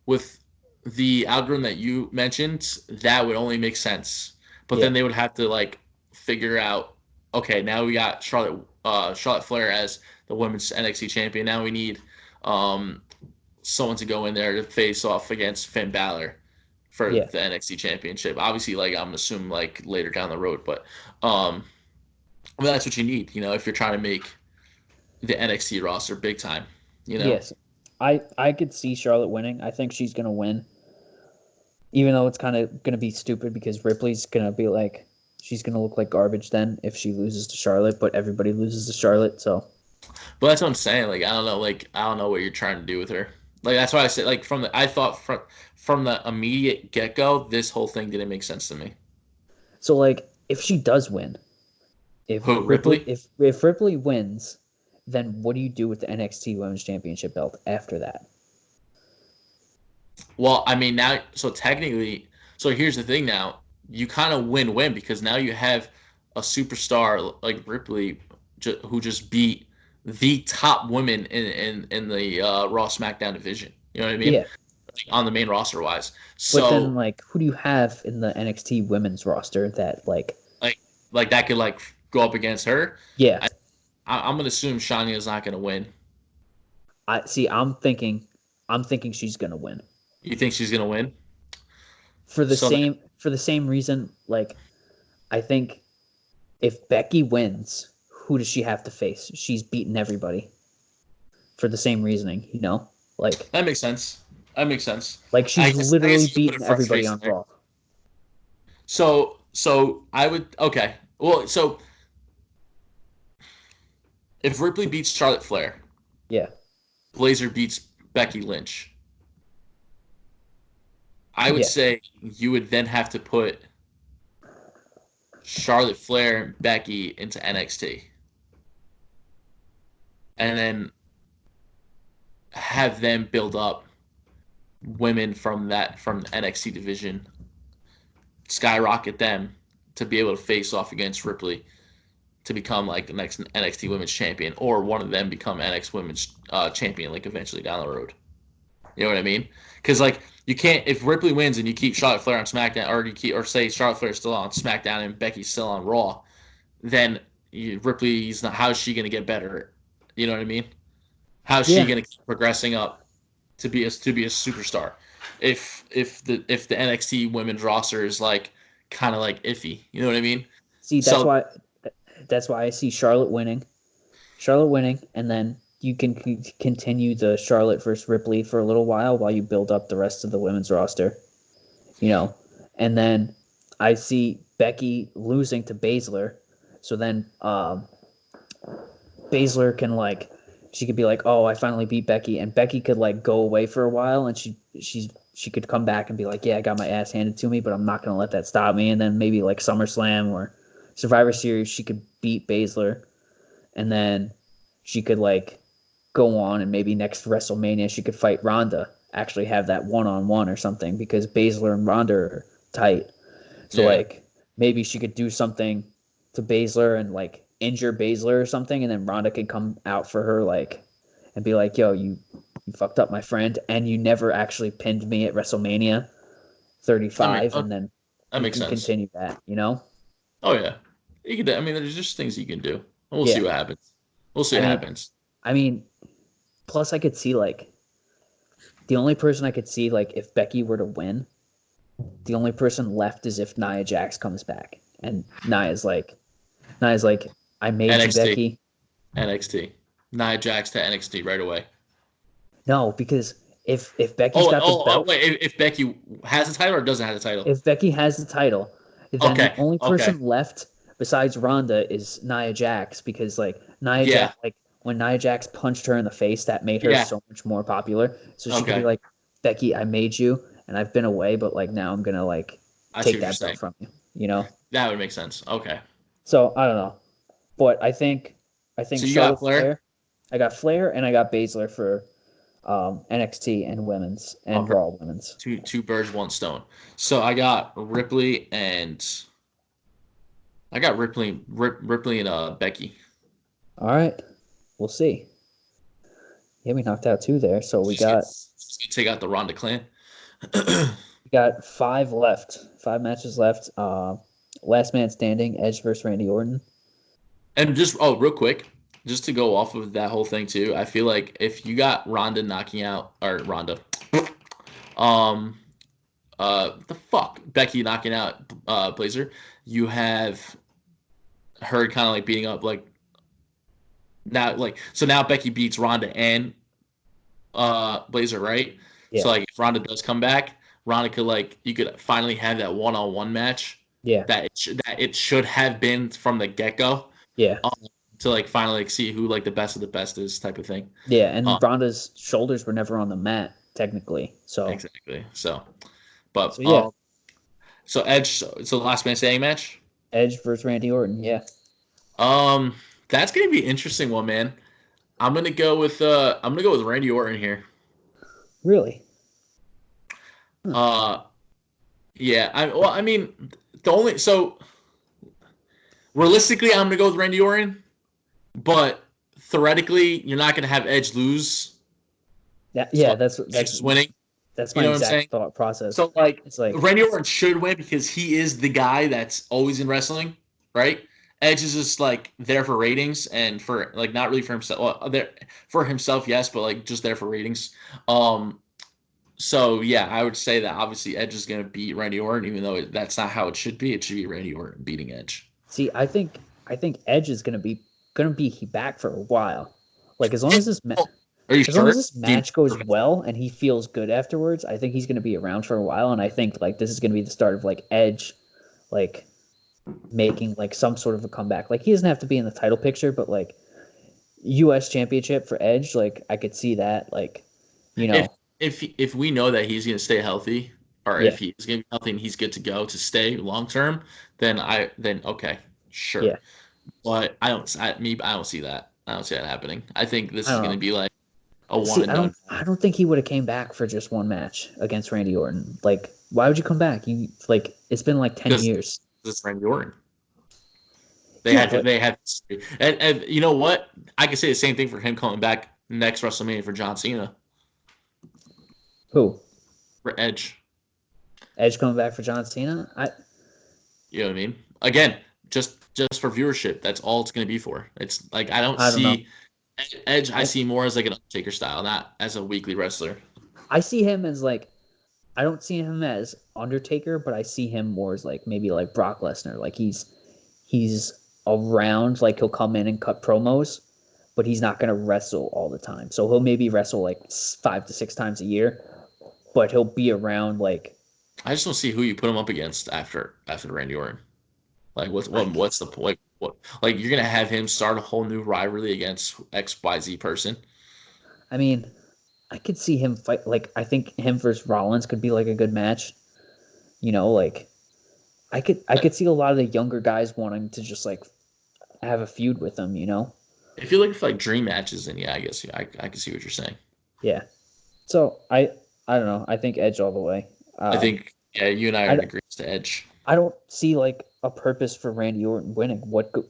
with the algorithm that you mentioned, that would only make sense. But Yeah, then they would have to like figure out. Okay, now we got Charlotte Flair as the women's NXT champion. Now we need um someone to go in there to face off against Finn Balor for yeah, the NXT championship. Obviously, like I'm assuming like later down the road, but um, well, that's what you need, you know, if you're trying to make the NXT roster big time, you know. yes. I could see Charlotte winning. I think she's gonna win, even though it's kind of gonna be stupid because Ripley's gonna be like she's gonna look like garbage then if she loses to Charlotte, but everybody loses to Charlotte, so But that's what I'm saying. Like I don't know what you're trying to do with her. Like that's why I said like I thought from the immediate get go, this whole thing didn't make sense to me. like if she does win, Who Ripley? If Ripley wins, then what do you do with the NXT Women's Championship belt after that? Well, I mean now, so technically, so here's the thing. Now you kind of win-win because now you have a superstar like Ripley who just beat the top women in the Raw SmackDown division. You know what I mean? Yeah, on the main roster wise. But then, So like, who do you have in the NXT women's roster that, like that could like go up against her. yeah, I'm gonna assume Shania is not gonna win. I see. I'm thinking she's gonna win You think she's gonna win? So for the same reason. Like, I think if Becky wins, who does she have to face? She's beaten everybody for the same reasoning, you know? that makes sense. That makes sense. Like I she's guess literally you could put a beaten front everybody face in on there. Raw. So I would okay. Well, so if Ripley beats Charlotte Flair, Yeah. Blazer beats Becky Lynch, I would Yeah. say you would then have to put Charlotte Flair and Becky into NXT. And then have them build up women from the NXT division, skyrocket them to be able to face off against Ripley to become like the next NXT Women's Champion, or one of them become NXT Women's Champion like eventually down the road. You know what I mean? Because like you can't if Ripley wins and you keep Charlotte Flair on SmackDown, or say Charlotte Flair's still on SmackDown and Becky's still on Raw, then Ripley's not. How is she going to get better? You know what I mean? How's she Yeah. going to keep progressing up to be a superstar? If the NXT women's roster is like kind of like iffy, you know what I mean? See, So that's why I see Charlotte winning. Charlotte winning, and then you can continue the Charlotte versus Ripley for a little while you build up the rest of the women's roster. You know, and then I see Becky losing to Baszler, so then Baszler can she could be like, oh, I finally beat Becky, and Becky could like go away for a while, and she could come back and be like, yeah, I got my ass handed to me, but I'm not gonna let that stop me. And then maybe like SummerSlam or Survivor Series, she could beat Baszler, and then she could like go on, and maybe next WrestleMania she could fight Ronda, actually have that one-on-one or something, because Baszler and Ronda are tight. So yeah, like maybe she could do something to Baszler and like injure Baszler or something, and then Ronda could come out for her and be like, "Yo, you fucked up, my friend, and you never actually pinned me at WrestleMania I mean 35," and then that you makes can sense. continue that, you know? Oh yeah, you can. I mean, there's just things you can do. We'll see Yeah. what happens. We'll see I what mean, happens. I mean, plus I could see like the only person I could see like if Becky were to win, the only person left is if Nia Jax comes back, and Nia's like, I made you, NXT, Becky. NXT, Nia Jax to NXT right away. No, because if Becky's got the belt, Wait, if Becky has a title or doesn't have a title? if Becky has the title, then the Okay, only okay, person left besides Ronda is Nia Jax, because like Nia yeah, Jax, like when Nia Jax punched her in the face, that made her yeah, so much more popular. So she could be okay. like, Becky, I made you, and I've been away, but like now I'm gonna like I see take what you're that belt saying. from you, you know? That would make sense. Okay, So I don't know, but I so think you got Charlotte Flair. Flair, I got Flair, and I got Baszler for NXT and women's and Okay, Raw women's. two birds, one stone. So I got Ripley and Ripley and Becky. All right, we'll see. Yeah, we knocked out two there, so She's gonna take out the Ronda clan. we got five left, 5 matches left. Last man standing, Edge versus Randy Orton. And just real quick, just to go off of that whole thing too, I feel like if you got Ronda knocking out or Ronda, um, the fuck Becky knocking out Blazer, you have her kind of like beating up like now like so now Becky beats Ronda and Blazer, right? So Yeah, like if Ronda does come back, Ronda could like you could finally have that one-on-one match yeah, that it should have been from the get-go. yeah, Um, to like finally like see who like the best of the best is type of thing. yeah. Um, And Ronda's shoulders were never on the mat technically, so exactly. So, but yeah, so Edge, so last man standing match. Edge versus Randy Orton. Yeah, Um, that's gonna be an interesting one, man. I'm gonna go with Randy Orton here. really. Huh. Uh, yeah. I mean, the only so realistically, I'm gonna go with Randy Orton, but theoretically, you're not gonna have Edge lose. Yeah, So yeah. Edge is winning. That's You my know what I'm saying? exact thought process. So like It's like, Randy Orton should win because he is the guy that's always in wrestling, right? Edge is just like there for ratings and for like not really for himself. Well, there for himself, yes, but like just there for ratings. Um, so yeah, I would say that obviously Edge is going to beat Randy Orton, even though that's not how it should be. It should be Randy Orton beating Edge. see, I think Edge is gonna be back for a while. Like Are you as long as sure? this match goes well and he feels good afterwards, I think he's gonna be around for a while. And I think like this is gonna be the start of like Edge, like making like some sort of a comeback. Like he doesn't have to be in the title picture, but like U.S. Championship for Edge, like I could see that. Like, you If know, if we know that he's going to stay healthy, or yeah, if he's going to be healthy and he's good to go to stay long term, then okay, yeah. sure. But I don't see that. I don't see that happening. I think this I is don't going to know. be like a one See, and I don't done. I don't think he would have came back for just one match against Randy Orton. Like, why would you come back? You like it's been like 10 Because years. this is Randy Orton. They Yeah, had to. but They had to, and you know what? I could say the same thing for him coming back next WrestleMania for John Cena who? for Edge. Edge coming back for John Cena? You know what I mean? Again, just for viewership. That's all it's going to be for. It's like I don't I don't know. see Edge. I I see more as like an Undertaker style, not as a weekly wrestler. I see him as like I don't see him as Undertaker, but I see him more as like maybe like Brock Lesnar. Like he's around, like he'll come in and cut promos, but he's not gonna wrestle all the time. So he'll maybe wrestle like 5 to 6 times a year, but he'll be around like I just don't see who you put him up against after Randy Orton. Like I could, what's the point? What like you're gonna have him start a whole new rivalry against XYZ person? I mean, I could see him fight like I think him versus Rollins could be like a good match. Like I could see a lot of the younger guys wanting to just like have a feud with him. If you're looking for like dream matches, then yeah, I guess yeah, I can see what you're saying. Yeah. So I don't know. I think Edge all the way. I think yeah, you and I are I, in agreement to Edge. I don't see like a purpose for Randy Orton winning.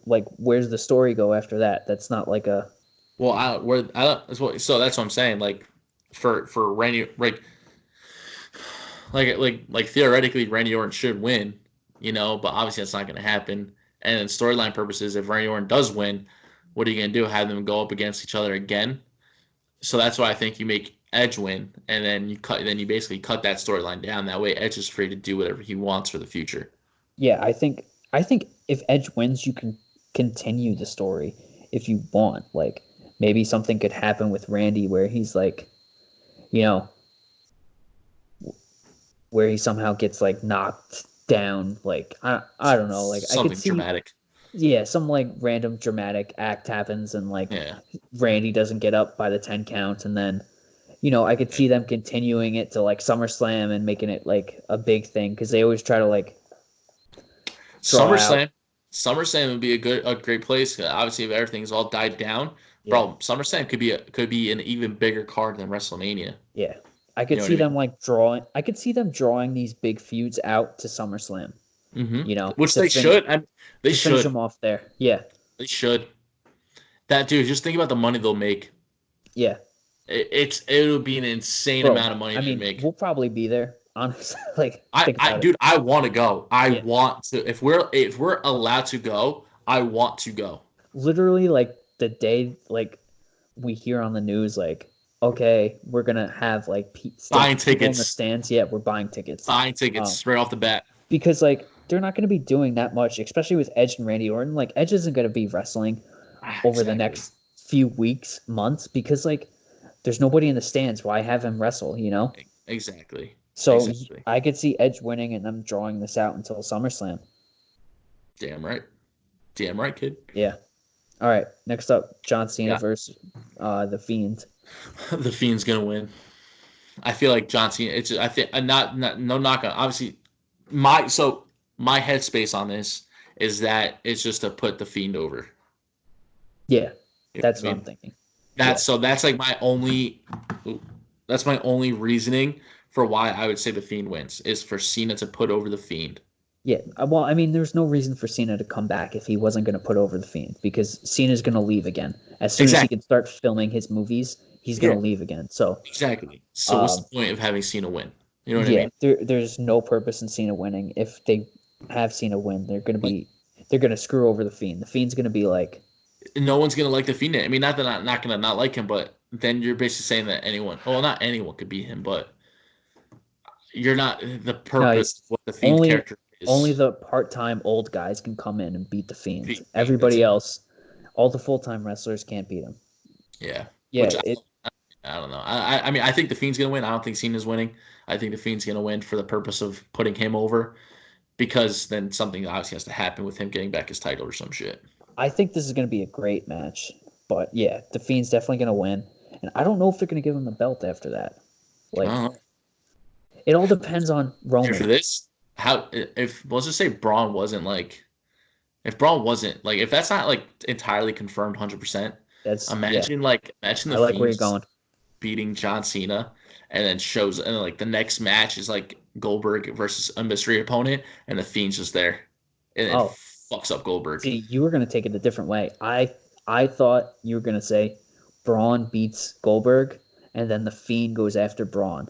Like where's the story go after that? That's not like a Well, I don't, so that's what I'm saying. Like for Randy, like theoretically, Randy Orton should win, but obviously that's not going to happen. And in storyline purposes, if Randy Orton does win, what are you going to do? Have them go up against each other again? So that's why I think you make Edge win, and then you basically cut that storyline down. That way, Edge is free to do whatever he wants for the future. yeah. I think if Edge wins, you can continue the story if you want. Like maybe something could happen with Randy where he's like, you know, where he somehow gets like knocked down. Like I don't know. Like I could Something see, dramatic. yeah, some like random dramatic act happens and like Yeah. Randy doesn't get up by the 10 count, and then I could see them continuing it to like SummerSlam and making it like a big thing because they always try to like draw out. SummerSlam. SummerSlam would be a great place. Obviously, if everything's all died down, Yeah, bro, SummerSlam could be an even bigger card than WrestleMania. yeah. I You could know what see I them like drawing. I could see them drawing these big feuds out to SummerSlam. mean? Which To they finish should. They to finish should. them off there. Yeah, They should. That dude. Just think about the money they'll make. yeah, It'll be an insane bro. amount of money I they mean, make. we'll probably be there. Honestly, like I, think I, about it. dude, I want to go. I Yeah, want to. If we're allowed to go, I want to go. literally, like the day like we hear on the news, like okay, we're gonna have like Buying people in the tickets, stands. Yeah, we're buying tickets. buying tickets Um, straight off the bat. because like they're not going to be doing that much, especially with Edge and Randy Orton. Like Edge isn't going to be wrestling over the Exactly. next few weeks, months, because like there's nobody in the stands. Why have him wrestle? Exactly. So Exactly. I could see Edge winning and them drawing this out until SummerSlam. Damn right. Damn right, kid. Yeah. All right. Next up, John Cena Yeah. versus the Fiend. The Fiend's gonna win. I feel like John Cena. It's I think not no knock on. Obviously, my headspace on this is that it's just to put the Fiend over. Yeah, You know that's what I what I'm mean? thinking. That's like my only. That's my only reasoning for why I would say the Fiend wins is for Cena to put over the Fiend. Yeah, well, I mean, there's no reason for Cena to come back if he wasn't going to put over the Fiend because Cena's going to leave again as soon as he Exactly. can start filming his movies. he's gonna leave again. So exactly. So what's the point of having Cena win? You know what I yeah, mean? there's no purpose in Cena winning. If they have Cena win, they're gonna screw over the Fiend. The Fiend's gonna be like, No one's gonna like the Fiend. I mean, not that I'm not gonna not like him, but then you're basically saying that anyone, well, not anyone could beat him, but you're not the no, purpose of what the Fiend only character only is. the part-time old guys can come in and beat the Fiend. That's Everybody it. else, all the full-time wrestlers can't beat him. Yeah, Yeah, which I don't know. I mean, I think the Fiend's gonna win. I don't think Cena's winning. I think the Fiend's gonna win for the purpose of putting him over, because then something obviously has to happen with him getting back his title or some shit. I think this is gonna be a great match. But yeah, the Fiend's definitely gonna win, and I don't know if they're gonna give him the belt after that. I Like, don't know. it all depends on Here for Roman. this, how if let's just say Braun wasn't like if Braun wasn't like if that's not like entirely confirmed 100%, That's yeah. imagine I the like where Fiend you're going. beating John Cena and then shows and then, like the next match is like Goldberg versus a mystery opponent and the Fiend's just there and it Oh, fucks up Goldberg. see, you were gonna take it a different way. I thought you were gonna say Braun beats Goldberg, and then the Fiend goes after Braun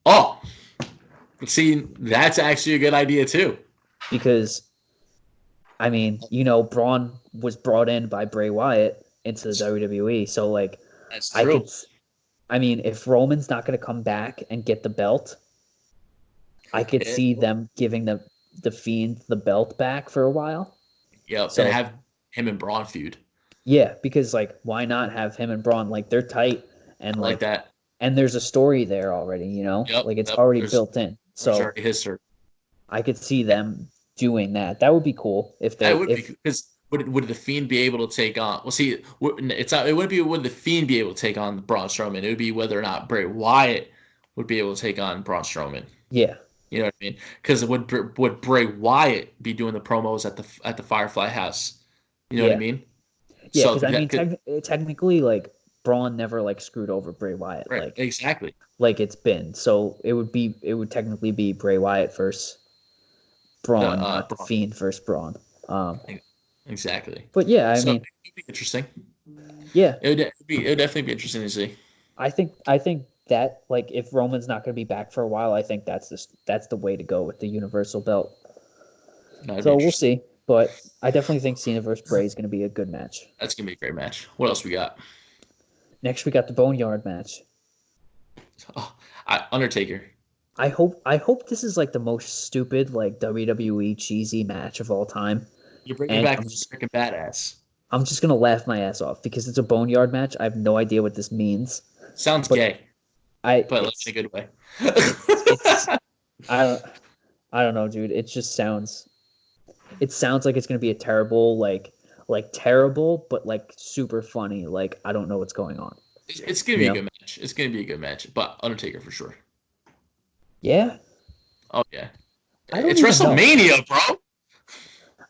Oh, see, that's actually a good idea too. because I mean, Braun was brought in by Bray Wyatt into the WWE, so like That's I true. could, I mean, if Roman's not gonna come back and get the belt, I could It, see them giving the Fiend the belt back for a while. yep, and So have him and Braun feud. yeah, because like why not have him and Braun, like they're tight, and I like that. there's a story there already, Yep, like it's yep. already built in. There's So already history. I could see them doing that. That would be cool if That they would be if because would the Fiend be able to take on? Well, see, it's not. It wouldn't be would the Fiend be able to take on Braun Strowman. It would be whether or not Bray Wyatt would be able to take on Braun Strowman. yeah. You know what I mean? Because would Bray Wyatt be doing the promos at the Firefly House? You know what I Yeah. mean? Yeah, So because I that mean could technically like Braun never like screwed over Bray Wyatt right exactly. like it's been. So it would technically be Bray Wyatt versus Braun, not the Braun. Fiend versus Braun. Um Exactly. but yeah, I So mean, it'd be interesting. yeah, It would definitely be interesting to see. I think that like if Roman's not going to be back for a while, I think that's the way to go with the Universal belt. That'd be So we'll interesting. see, but I definitely think Cena versus Bray is going to be a good match. That's gonna be a great match. What else we got? Next, we got the Boneyard match. Oh, Undertaker. I hope this is like the most stupid like WWE cheesy match of all time, You're bringing and back I'm the just American Badass. I'm just gonna laugh my ass off because it's a Boneyard match. I have no idea what this means, Sounds but gay, I but like it's in a good way. it's I don't I don't know, dude. It sounds like it's gonna be a terrible like terrible, but like super funny. Like I don't know what's going on. It's gonna You be a know? good match. It's gonna be a good match, but Undertaker for sure. Yeah, Oh yeah, I don't it's even know. WrestleMania, bro.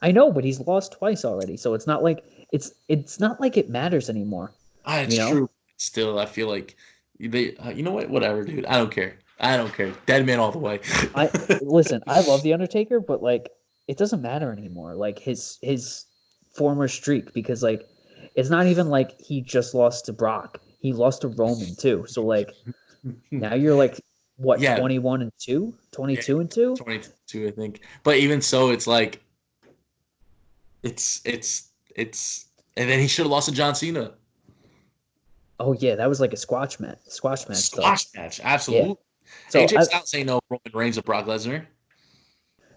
I know, but he's lost twice already, so it's not like it matters anymore. It's You know? true. Still, I feel like they. You know what? Whatever, dude. I don't care. I don't care. Dead man all the way. I listen. I love the Undertaker, but like it doesn't matter anymore. Like his former streak, because like it's not even like he just lost to Brock. He lost to Roman too. So like now you're like what Yeah, 21 and 2, yeah, 22 and 2. 22, I think. But even so, it's like it's, and then he should have lost to John Cena. Oh yeah, that was like a squash match though. Squash match, Yeah. absolutely. So AJ Styles ain't no Roman Reigns or Brock Lesnar.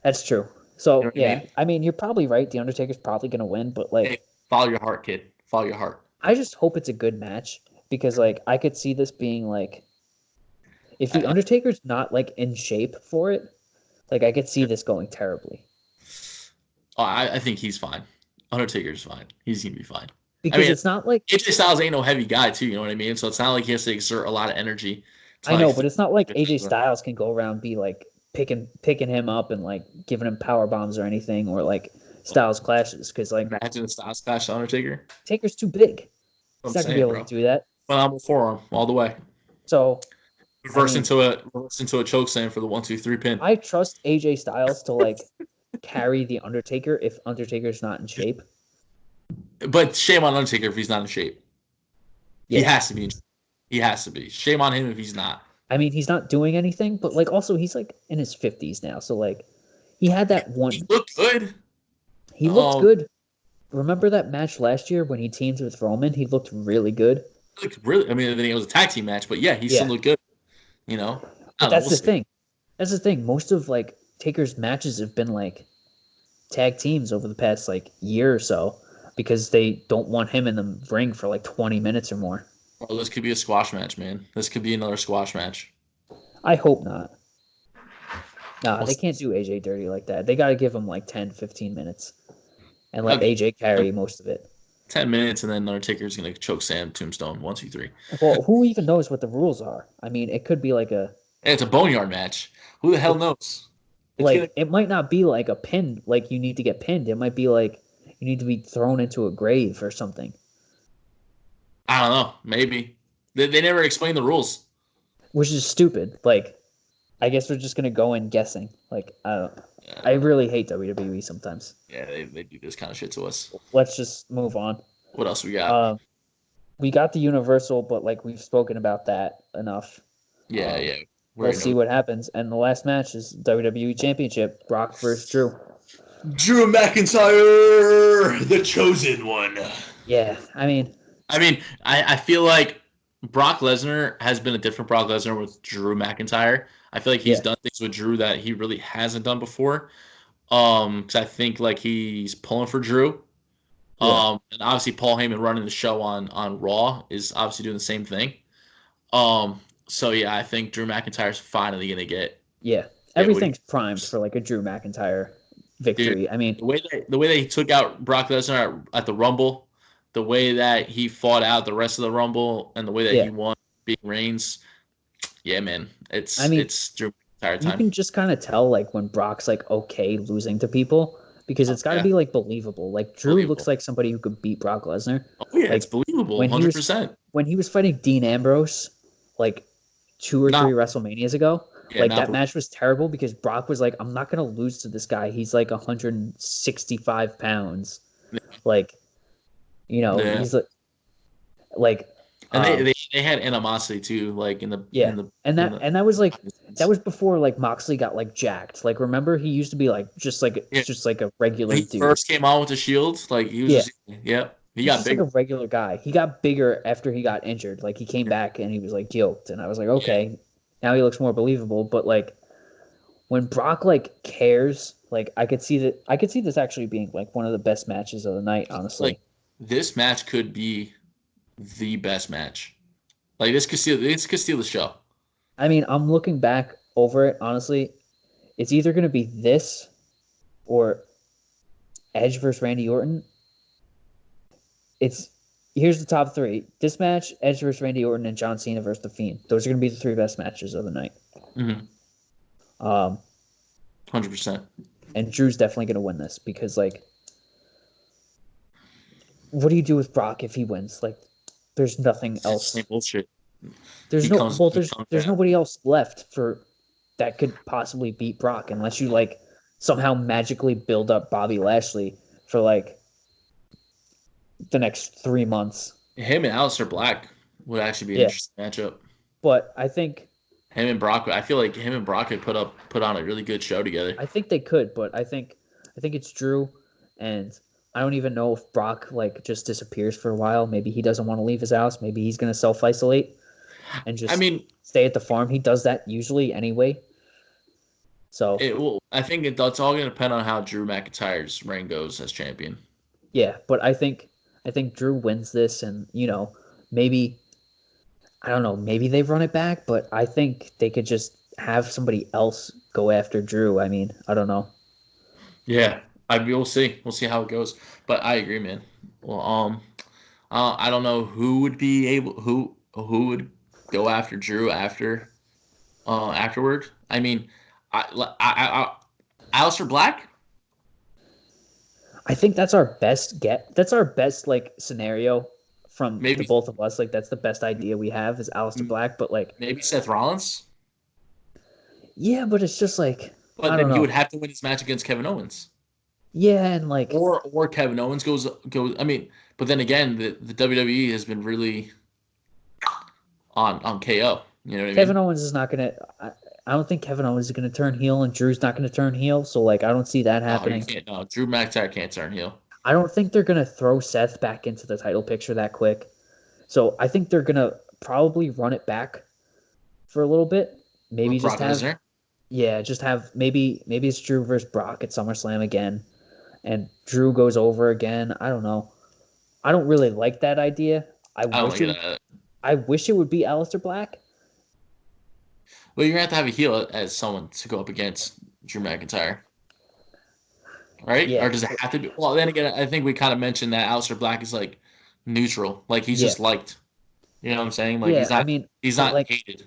that's true. You know So what I yeah, mean? I mean you're probably right. The Undertaker's probably gonna win, but like Hey, follow your heart, kid. Follow your heart. I just hope it's a good match because like I could see this being like if the I, Undertaker's not like in shape for it, like I could see this going terribly I think he's fine. Undertaker's fine. He's gonna be fine. I because mean, it's not like AJ Styles ain't no heavy guy too. You know what I mean? So it's not like he has to exert a lot of energy to I like. know, but it's not like AJ Styles can go around and be like picking him up and like giving him power bombs or anything or like Styles clashes because like Imagine a Styles clash to Undertaker. Taker's too big. What He's I'm not gonna be saying, able to bro. do that. Phenomenal forearm all the way. So I mean, Reverse into a choke slam for the 1-2-3 pin. I trust AJ Styles to like carry the Undertaker if Undertaker's not in shape. But shame on Undertaker if he's not in shape. He Yeah. has to be. He has to be. Shame on him if he's not. I mean, he's not doing anything, but like also he's like in his 50s now. So like he had that He one looked good. he looked good. Remember that match last year when he teamed with Roman? He looked really good. Looked really. I mean, then it was a tag team match, but yeah, he still Yeah. looked good. You know. I But don't know. that's We'll the see. thing. That's the thing. Most of like Taker's matches have been like tag teams over the past like year or so because they don't want him in the ring for like 20 minutes or more. Oh, this could be a squash match, man. This could be another squash match. I hope not. Nah, We'll they see. can't do AJ dirty like that. They got to give him like 10, 15 minutes and let Okay. AJ carry most of it. 10 minutes, and then Undertaker's gonna choke Sam Tombstone. 1, 2, 3. Well, who even knows what the rules are? I mean, it could be like And it's a boneyard match. Who the hell it knows? It's gonna. like it might not be like a pin like you need to get pinned. It might be like you need to be thrown into a grave or something. I don't know. Maybe they never explain the rules. Which is stupid. Like I guess we're just gonna go in guessing. Like I don't. I really hate WWE sometimes. Yeah, they do this kind of shit to us. Let's just move on. What else we got? We got the Universal, but like we've spoken about that enough. Yeah, Um, yeah. we'll see what happens. And the last match is WWE Championship: Brock versus Drew. Drew McIntyre, the chosen one. Yeah, I feel like Brock Lesnar has been a different Brock Lesnar with Drew McIntyre. I feel like he's done things with Drew that he really hasn't done before. Because I think like he's pulling for Drew. And obviously Paul Heyman running the show on Raw is obviously doing the same thing. So yeah, I think Drew McIntyre's finally gonna get. Everything's primed for like a Drew McIntyre victory. Dude, I mean, the way that he took out Brock Lesnar at the Rumble, the way that he fought out the rest of the Rumble, and the way that he won being Reigns, yeah, man, it's Drew McIntyre you time. can just kind of tell like when Brock's like okay losing to people because it's got to be like believable. Like Drew looks like somebody who could beat Brock Lesnar. Oh yeah, like, it's believable, when 100%. When he was fighting Dean Ambrose, like 2 or 3 WrestleManias ago, like that match was terrible because Brock was like, I'm not gonna lose to this guy. He's like 165 pounds. Yeah. Like, he's like and they had animosity too, like in the and that was like that was before like Moxley got like jacked. Like remember he used to be like just like a regular dude. He first came out with the Shield, like he was he got bigger. Like a regular guy. He got bigger after he got injured. Like he came back and he was like yoked, and I was like, okay, now he looks more believable. But like when Brock like cares, like I could see this actually being like one of the best matches of the night. Honestly, like this match could be the best match. Like this could steal the show. I mean, I'm looking back over it. Honestly, it's either going to be this or Edge versus Randy Orton. Here's the top 3. This match, Edge versus Randy Orton, and John Cena versus The Fiend. Those are going to be the 3 best matches of the night. 100%. And Drew's definitely going to win this because, like, what do you do with Brock if he wins? Like, there's nothing else. Same bullshit. There's nobody else left for that could possibly beat Brock unless you like somehow magically build up Bobby Lashley for like the next 3 months. Him and Aleister Black would actually be an interesting matchup. But I think him and Brock. I feel like him and Brock could put on a really good show together. I think they could, but I think it's Drew, and I don't even know if Brock like just disappears for a while. Maybe he doesn't want to leave his house. Maybe he's gonna self-isolate and just stay at the farm. He does that usually anyway. So it will. I think that's all gonna depend on how Drew McIntyre's reign goes as champion. Yeah, but I think Drew wins this, and maybe I don't know, maybe they run it back, but I think they could just have somebody else go after Drew. I mean, I don't know. Yeah, we'll see. We'll see how it goes. But I agree, man. Well, I don't know who would would go after Drew afterward. I mean, Aleister Black. I think that's our best get. That's our best like scenario from the both of us. Like that's the best idea we have is Aleister Black, but like maybe Seth Rollins. Yeah, but it's just like. But then he would have to win his match against Kevin Owens. Yeah, and like or Kevin Owens goes. I mean, but then again, the WWE has been really on KO. You know what I Kevin mean? Owens is not gonna. I don't think Kevin Owens is gonna turn heel, and Drew's not gonna turn heel. So like, I don't see that No, you happening. can't. No, Drew McIntyre can't turn heel. I don't think they're gonna throw Seth back into the title picture that quick. So I think they're gonna probably run it back for a little bit. Maybe With just Brock have Lesnar. just have maybe it's Drew versus Brock at SummerSlam again, and Drew goes over again. I don't know. I don't really like that idea. I don't like it. I wish it would be Aleister Black. Well, you're gonna have to have a heel as someone to go up against Drew McIntyre, right? Yeah, Or does it have to be? Well, then again, I think we kind of mentioned that Aleister Black is like neutral, like he's yeah, just liked. You know what I'm saying? Like yeah. I mean, he's but not like, hated.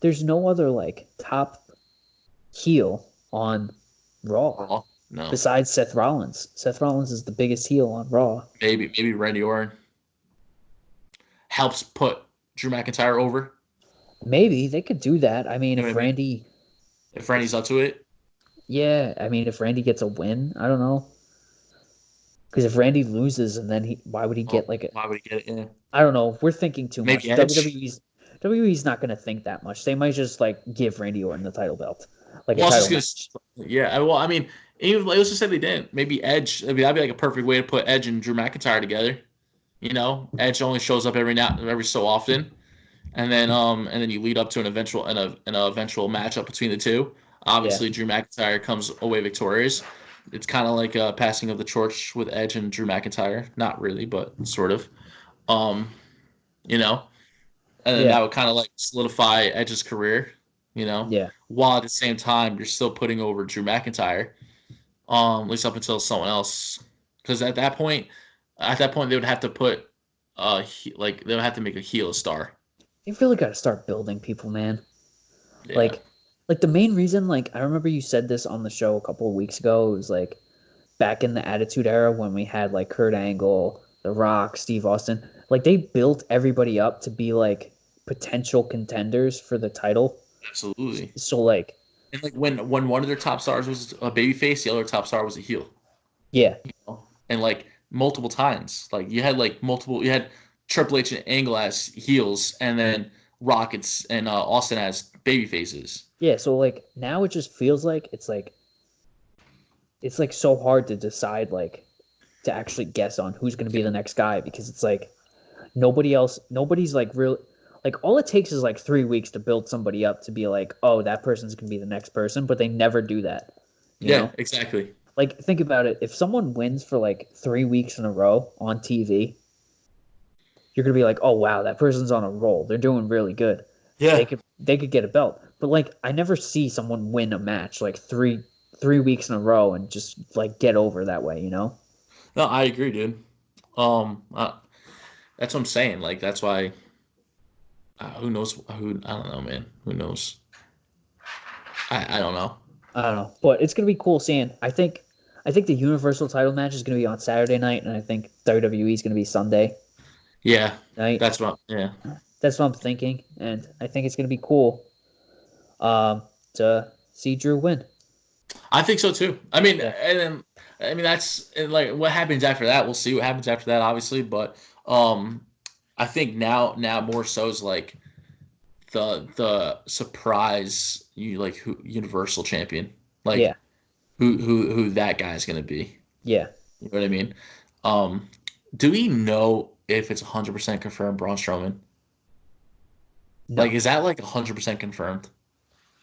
there's no other like top heel on Raw Well, no, besides Seth Rollins. Seth Rollins is the biggest heel on Raw. maybe Randy Orton helps put Drew McIntyre over. Maybe they could do that. I mean, You know what I mean? If Randy's up to it, I mean, if Randy gets a win, I don't know. Because if Randy loses and then why would he well, get like a, why would he get it? Yeah. I don't know. We're thinking too Maybe much. Edge. WWE's not going to think that much. They might just like give Randy Orton the title belt, like a Well, I was title just match. gonna, yeah. Well, I mean, even let's just say they didn't. Maybe Edge. I mean, that'd be like a perfect way to put Edge and Drew McIntyre together. You know, Edge only shows up every so often, and then you lead up to an eventual matchup between the two. Yeah, Obviously, Drew McIntyre comes away victorious. It's kind of like a passing of the torch with Edge and Drew McIntyre. Not really, but sort of. Um, you know, and then yeah, that would kind of like solidify Edge's career. You know, yeah. while at the same time you're still putting over Drew McIntyre. At least up until someone else, because at that point they would have to put like they would have to make a heel a star. You really got to start building people, man. Yeah, Like, like the main reason, like I remember you said this on the show a couple of weeks ago. It was like back in the Attitude Era when we had like Kurt Angle, The Rock, Steve Austin. Like they built everybody up to be like potential contenders for the title. absolutely. So like, And like when one of their top stars was a babyface, the other top star was a heel. yeah, You know? And like multiple times, like you had Triple H and Angle as heels, and then Rockets and Austin as baby faces. yeah. So like now it just feels like it's like so hard to decide like to actually guess on who's going to be the next guy because it's like nobody's like real like all it takes is like 3 weeks to build somebody up to be like, oh, that person's going to be the next person, but they never do that, you Yeah, know. exactly. Like think about it, if someone wins for like 3 weeks in a row on TV, you're going to be like, oh wow, that person's on a roll, they're doing really good, Yeah. they could get a belt. But like I never see someone win a match like three weeks in a row and just like get over that way, you know. No, I agree, dude. Um, uh, that's what I'm saying. Like that's why. Who knows? Who I don't know, man. Who knows? I don't know. I don't know, but it's gonna be cool seeing. I think the Universal title match is gonna be on Saturday night, and I think WWE is gonna be Sunday Yeah, night. that's what. Yeah, That's what I'm thinking, and I think it's gonna be cool to see Drew win. I think so too. I mean, Yeah, and then I mean that's and like what happens after that. We'll see what happens after that, obviously. But um, I think now more so is like the surprise you like who Universal champion, like yeah, who that guy's gonna be. yeah. You know what I mean? Um, do we know if it's 100% confirmed Braun Strowman? Like, No, is that like 100% confirmed?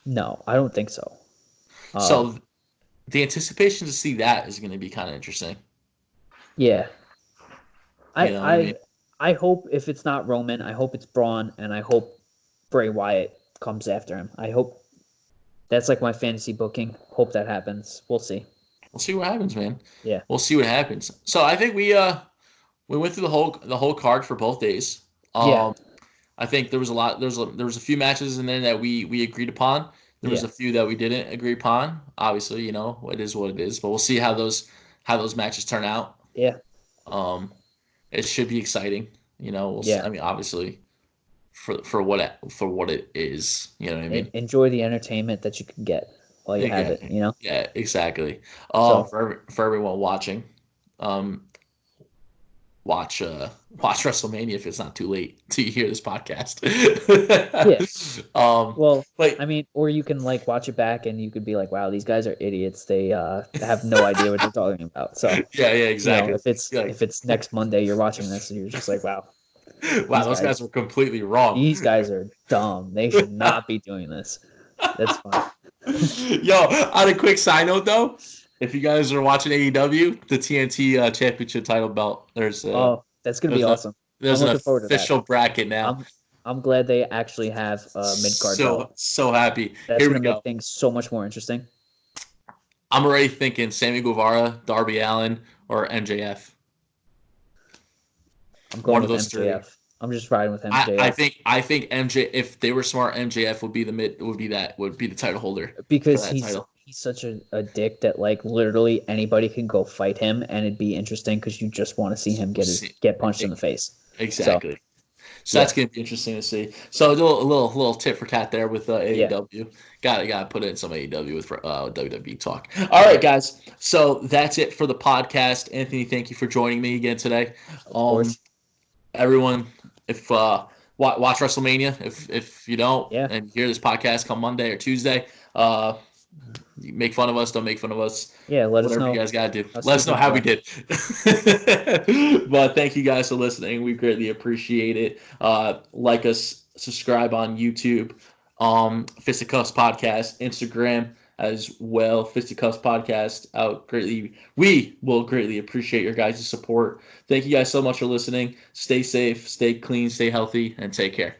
no, I don't think so. Um, So the anticipation to see that is going to be kind of interesting. yeah, You I know what I I mean? I hope if it's not Roman, I hope it's Braun, and I hope Bray Wyatt comes after him. I hope that's like my fantasy booking. Hope that happens. We'll see. We'll see what happens, man. Yeah, We'll see what happens. So I think we went through the whole card for both days. yeah, Um, I think there was a lot. There was a few matches in there that we agreed upon. There was yeah, a few that we didn't agree upon. Obviously, you know it is what it is. But we'll see how those matches turn out. yeah, Um, it should be exciting. You know, yeah. I mean, obviously for what it is. You know what I mean? Enjoy the entertainment that you can get while you have Yeah, it, you know? yeah, exactly. So, For everyone watching, um, watch WrestleMania if it's not too late to hear this podcast. Yeah. um, Well, but I mean, or you can like watch it back and you could be like, wow, these guys are idiots. They have no idea what they're talking about. So, yeah, exactly. if it's next Monday you're watching this and you're just like, wow, Wow, these those guys guys were completely wrong. these guys are dumb. They should not be doing this. That's fine. Yo, on a quick side note though, if you guys are watching AEW, the TNT Championship title belt, Oh, that's gonna be there's a awesome. I'm there's an looking forward to that. official bracket now. I'm glad they actually have a mid card belt. So happy. That's Here we gonna make go. things so much more interesting. I'm already thinking Sammy Guevara, Darby Allin, or MJF. I'm going One of with those three. MJF. I'm just riding with MJF. I think MJ, if they were smart, MJF would be the title holder for because that title. he's such a dick that like literally anybody can go fight him and it'd be interesting because you just want to see him get punched in the face. Exactly. So that's gonna be interesting to see. So a little tip for tat there with AEW. Gotta put in some AEW with WWE talk. All right, guys. So that's it for the podcast. Anthony, thank you for joining me again today. Of course. Everyone, if watch WrestleMania, if you don't and hear this podcast come Monday or Tuesday, you make fun of us, don't make fun of us. Yeah, let us know. Whatever you guys gotta do. Let us know how we did. But thank you guys for listening. We greatly appreciate it. Like us, subscribe on YouTube, Fisticuffs Podcast, Instagram as well. Fisticuffs Podcast we will greatly appreciate your guys' support. Thank you guys so much for listening. Stay safe, stay clean, stay healthy, and take care.